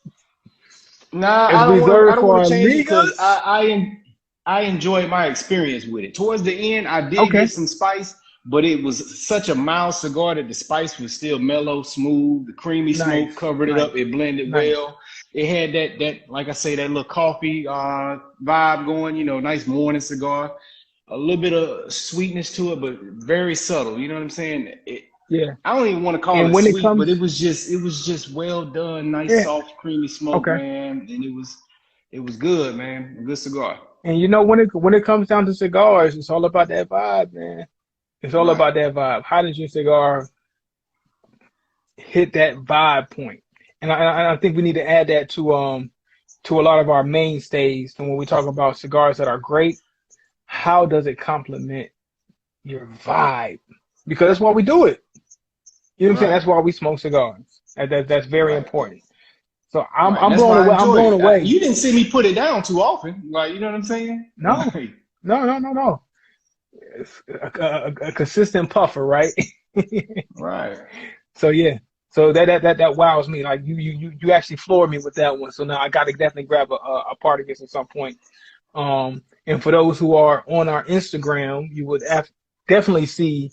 Nah, It's I reserved don't for want our to change it because leaguers. I enjoyed my experience with it. Towards the end, I did Okay. get some spice, but it was such a mild cigar that the spice was still mellow, smooth. The creamy smoke Nice. covered it Nice. up. It blended Nice. well. It had that like I say, that little coffee vibe going. Nice morning cigar. A little bit of sweetness to it, but very subtle. You know what I'm saying? Yeah. I don't even want to call And it when it sweet, but comes, it was just well done, nice yeah. soft creamy smoke, Okay. man, and it was good, man. A good cigar. And you know when it comes down to cigars, it's all about that vibe, man. It's all Right. about that vibe. How does your cigar hit that vibe point? And I think we need to add that to a lot of our mainstays. And when we talk about cigars that are great, how does it complement your vibe? Because that's why we do it. You know what I'm saying? Right. That's why we smoke cigars. That's very Right. important. So I'm Right. I'm That's blown why I away. I'm enjoyed blown it. away. You didn't see me put it down too often. Like, you know what I'm saying? No, Like, no. It's a consistent puffer, right? right. So yeah. So that wows me. Like you actually floored me with that one. So now I got to definitely grab a part of this at some point. And for those who are on our Instagram, you would definitely see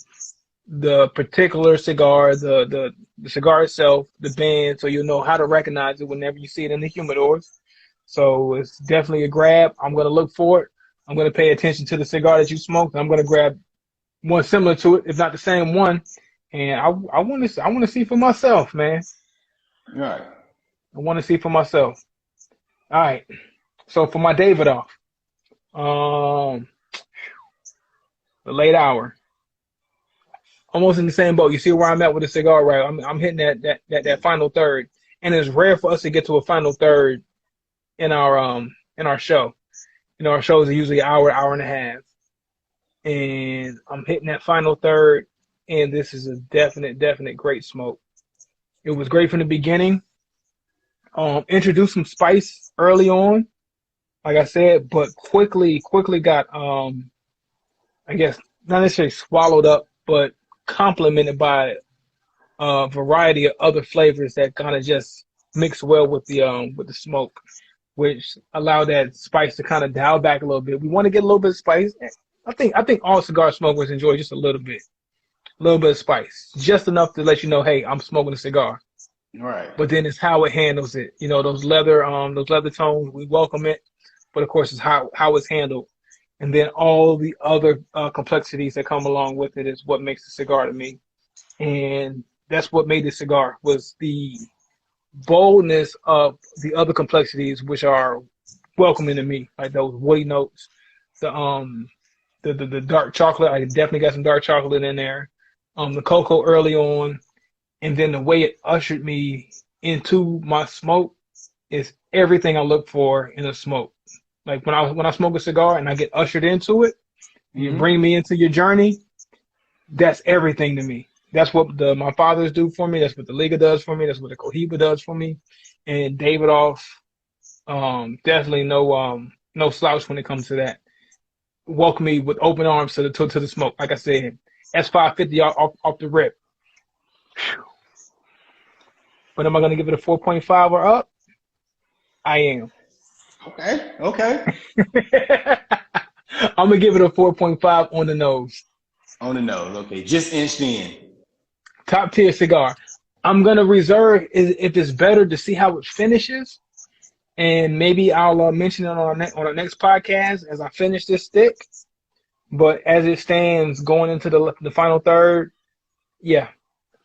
the particular cigar, the cigar itself, the band, so you'll know how to recognize it whenever you see it in the humidors. So it's definitely a grab. I'm gonna look for it. I'm gonna pay attention to the cigar that you smoked. I'm gonna grab one similar to it, if not the same one. And I want to see for myself, man. Right. I want to see for myself. All right. So for my Davidoff, um, the late hour, almost in the same boat. You see where I'm at with the cigar, right? I'm hitting that final third, and it's rare for us to get to a final third in our show. You know, our shows are usually an hour, hour and a half, and I'm hitting that final third, and this is a definite great smoke. It was great from the beginning. Introduced some spice early on, like I said, but quickly got I guess not necessarily swallowed up, but complemented by a variety of other flavors that kind of just mix well with the smoke, which allowed that spice to kind of dial back a little bit. We want to get a little bit of spice. I think all cigar smokers enjoy just a little bit of spice, just enough to let you know, hey, I'm smoking a cigar. Right. But then it's how it handles it. You know, those leather tones, we welcome it, but of course it's how it's handled. And then all the other complexities that come along with it is what makes the cigar to me. And that's what made the cigar was the boldness of the other complexities, which are welcoming to me, like those woody notes, the the dark chocolate. I definitely got some dark chocolate in there. The cocoa early on, and then the way it ushered me into my smoke is everything I look for in a smoke. Like when I smoke a cigar and I get ushered into it, you bring me into your journey. That's everything to me. That's what my fathers do for me. That's what the Liga does for me. That's what the Cohiba does for me. And Davidoff, definitely no slouch when it comes to that. Welcome me with open arms to the smoke. Like I said, S550 off the rip. But am I gonna give it a 4.5 or up? I am. Okay. I'm gonna give it a 4.5 on the nose. On the nose. Okay. Just inched in. Top tier cigar. I'm gonna reserve if it's better to see how it finishes, and maybe I'll mention it on our next podcast as I finish this stick. But as it stands, going into the final third, yeah,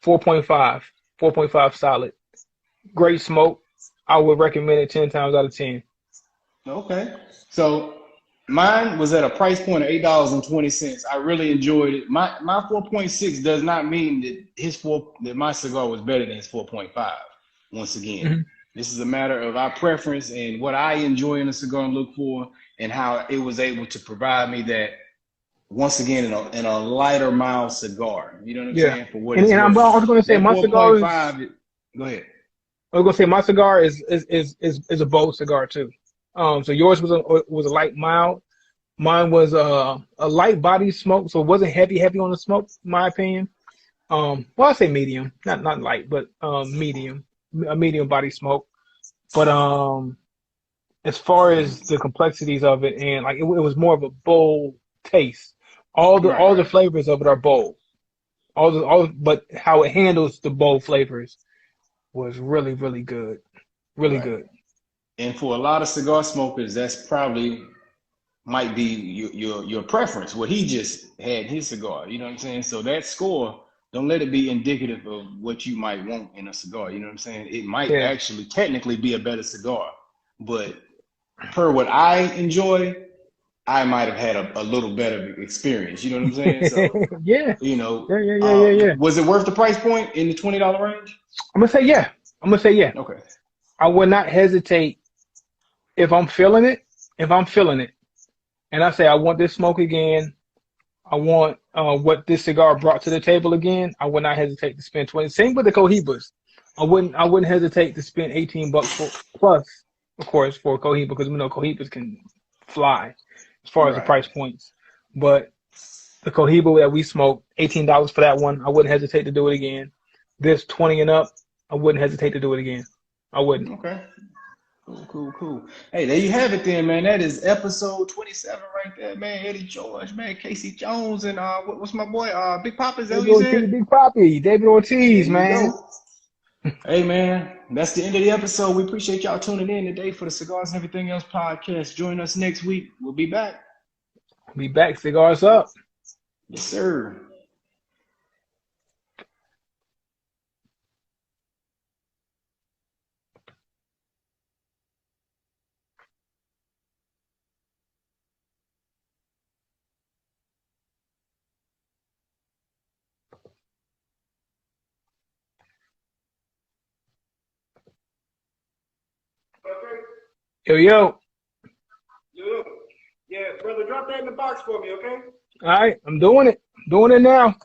4.5, 4.5 solid. Great smoke. I would recommend it 10 times out of 10. Okay. So mine was at a price point of $8.20. I really enjoyed it. My 4.6 does not mean that my cigar was better than his 4.5. Once again, Mm-hmm. this is a matter of our preference and what I enjoy in a cigar and look for, and how it was able to provide me that once again in a lighter, mild cigar. You know what I'm Yeah, saying? For what it's and I'm worth. also going to say That my cigar is. 4.5. Go ahead. I was going to say my cigar is a bold cigar too. So yours was a light mild. Mine was a light body smoke, so it wasn't heavy on the smoke, in my opinion. Well, I say medium, not light, but medium, a medium body smoke. But as far as the complexities of it, and like it was more of a bold taste. All the Right. flavors of it are bold. But how it handles the bold flavors was really good, really Right. good. And for a lot of cigar smokers, that's probably might be your preference. What he just had his cigar. You know what I'm saying? So that score, don't let it be indicative of what you might want in a cigar. You know what I'm saying? It might Yeah, actually technically be a better cigar, but per what I enjoy, I might have had a little better experience. You know what I'm saying? So, yeah, you know, yeah. was it worth the price point in the $20 range? I'm gonna say yeah. I'm gonna say yeah. Okay. I would not hesitate if I'm feeling it. If I'm feeling it, and I say I want this smoke again. I want what this cigar brought to the table again. I would not hesitate to spend 20. Same with the Cohibas. I wouldn't hesitate to spend $18 for plus, of course, for a Cohiba because we know Cohibas can fly as far as the Right. price points. But the Cohiba that we smoked, $18 for that one. I wouldn't hesitate to do it again. This 20 and up, I wouldn't hesitate to do it again. I wouldn't. Okay. Cool. Hey, there you have it then, man. That is episode 27 right there, man. Eddie George, man. Casey Jones, and what's my boy? Big Papa, is that David what you Ortiz, said? Big Papi, David There Ortiz, you man. go. Hey, man. That's the end of the episode. We appreciate y'all tuning in today for the Cigars and Everything Else podcast. Join us next week. We'll be back. Be back, cigars up. Yes, sir. Yo, yo. Yo, yeah, brother, drop that in the box for me, okay? All right, I'm doing it. Doing it now.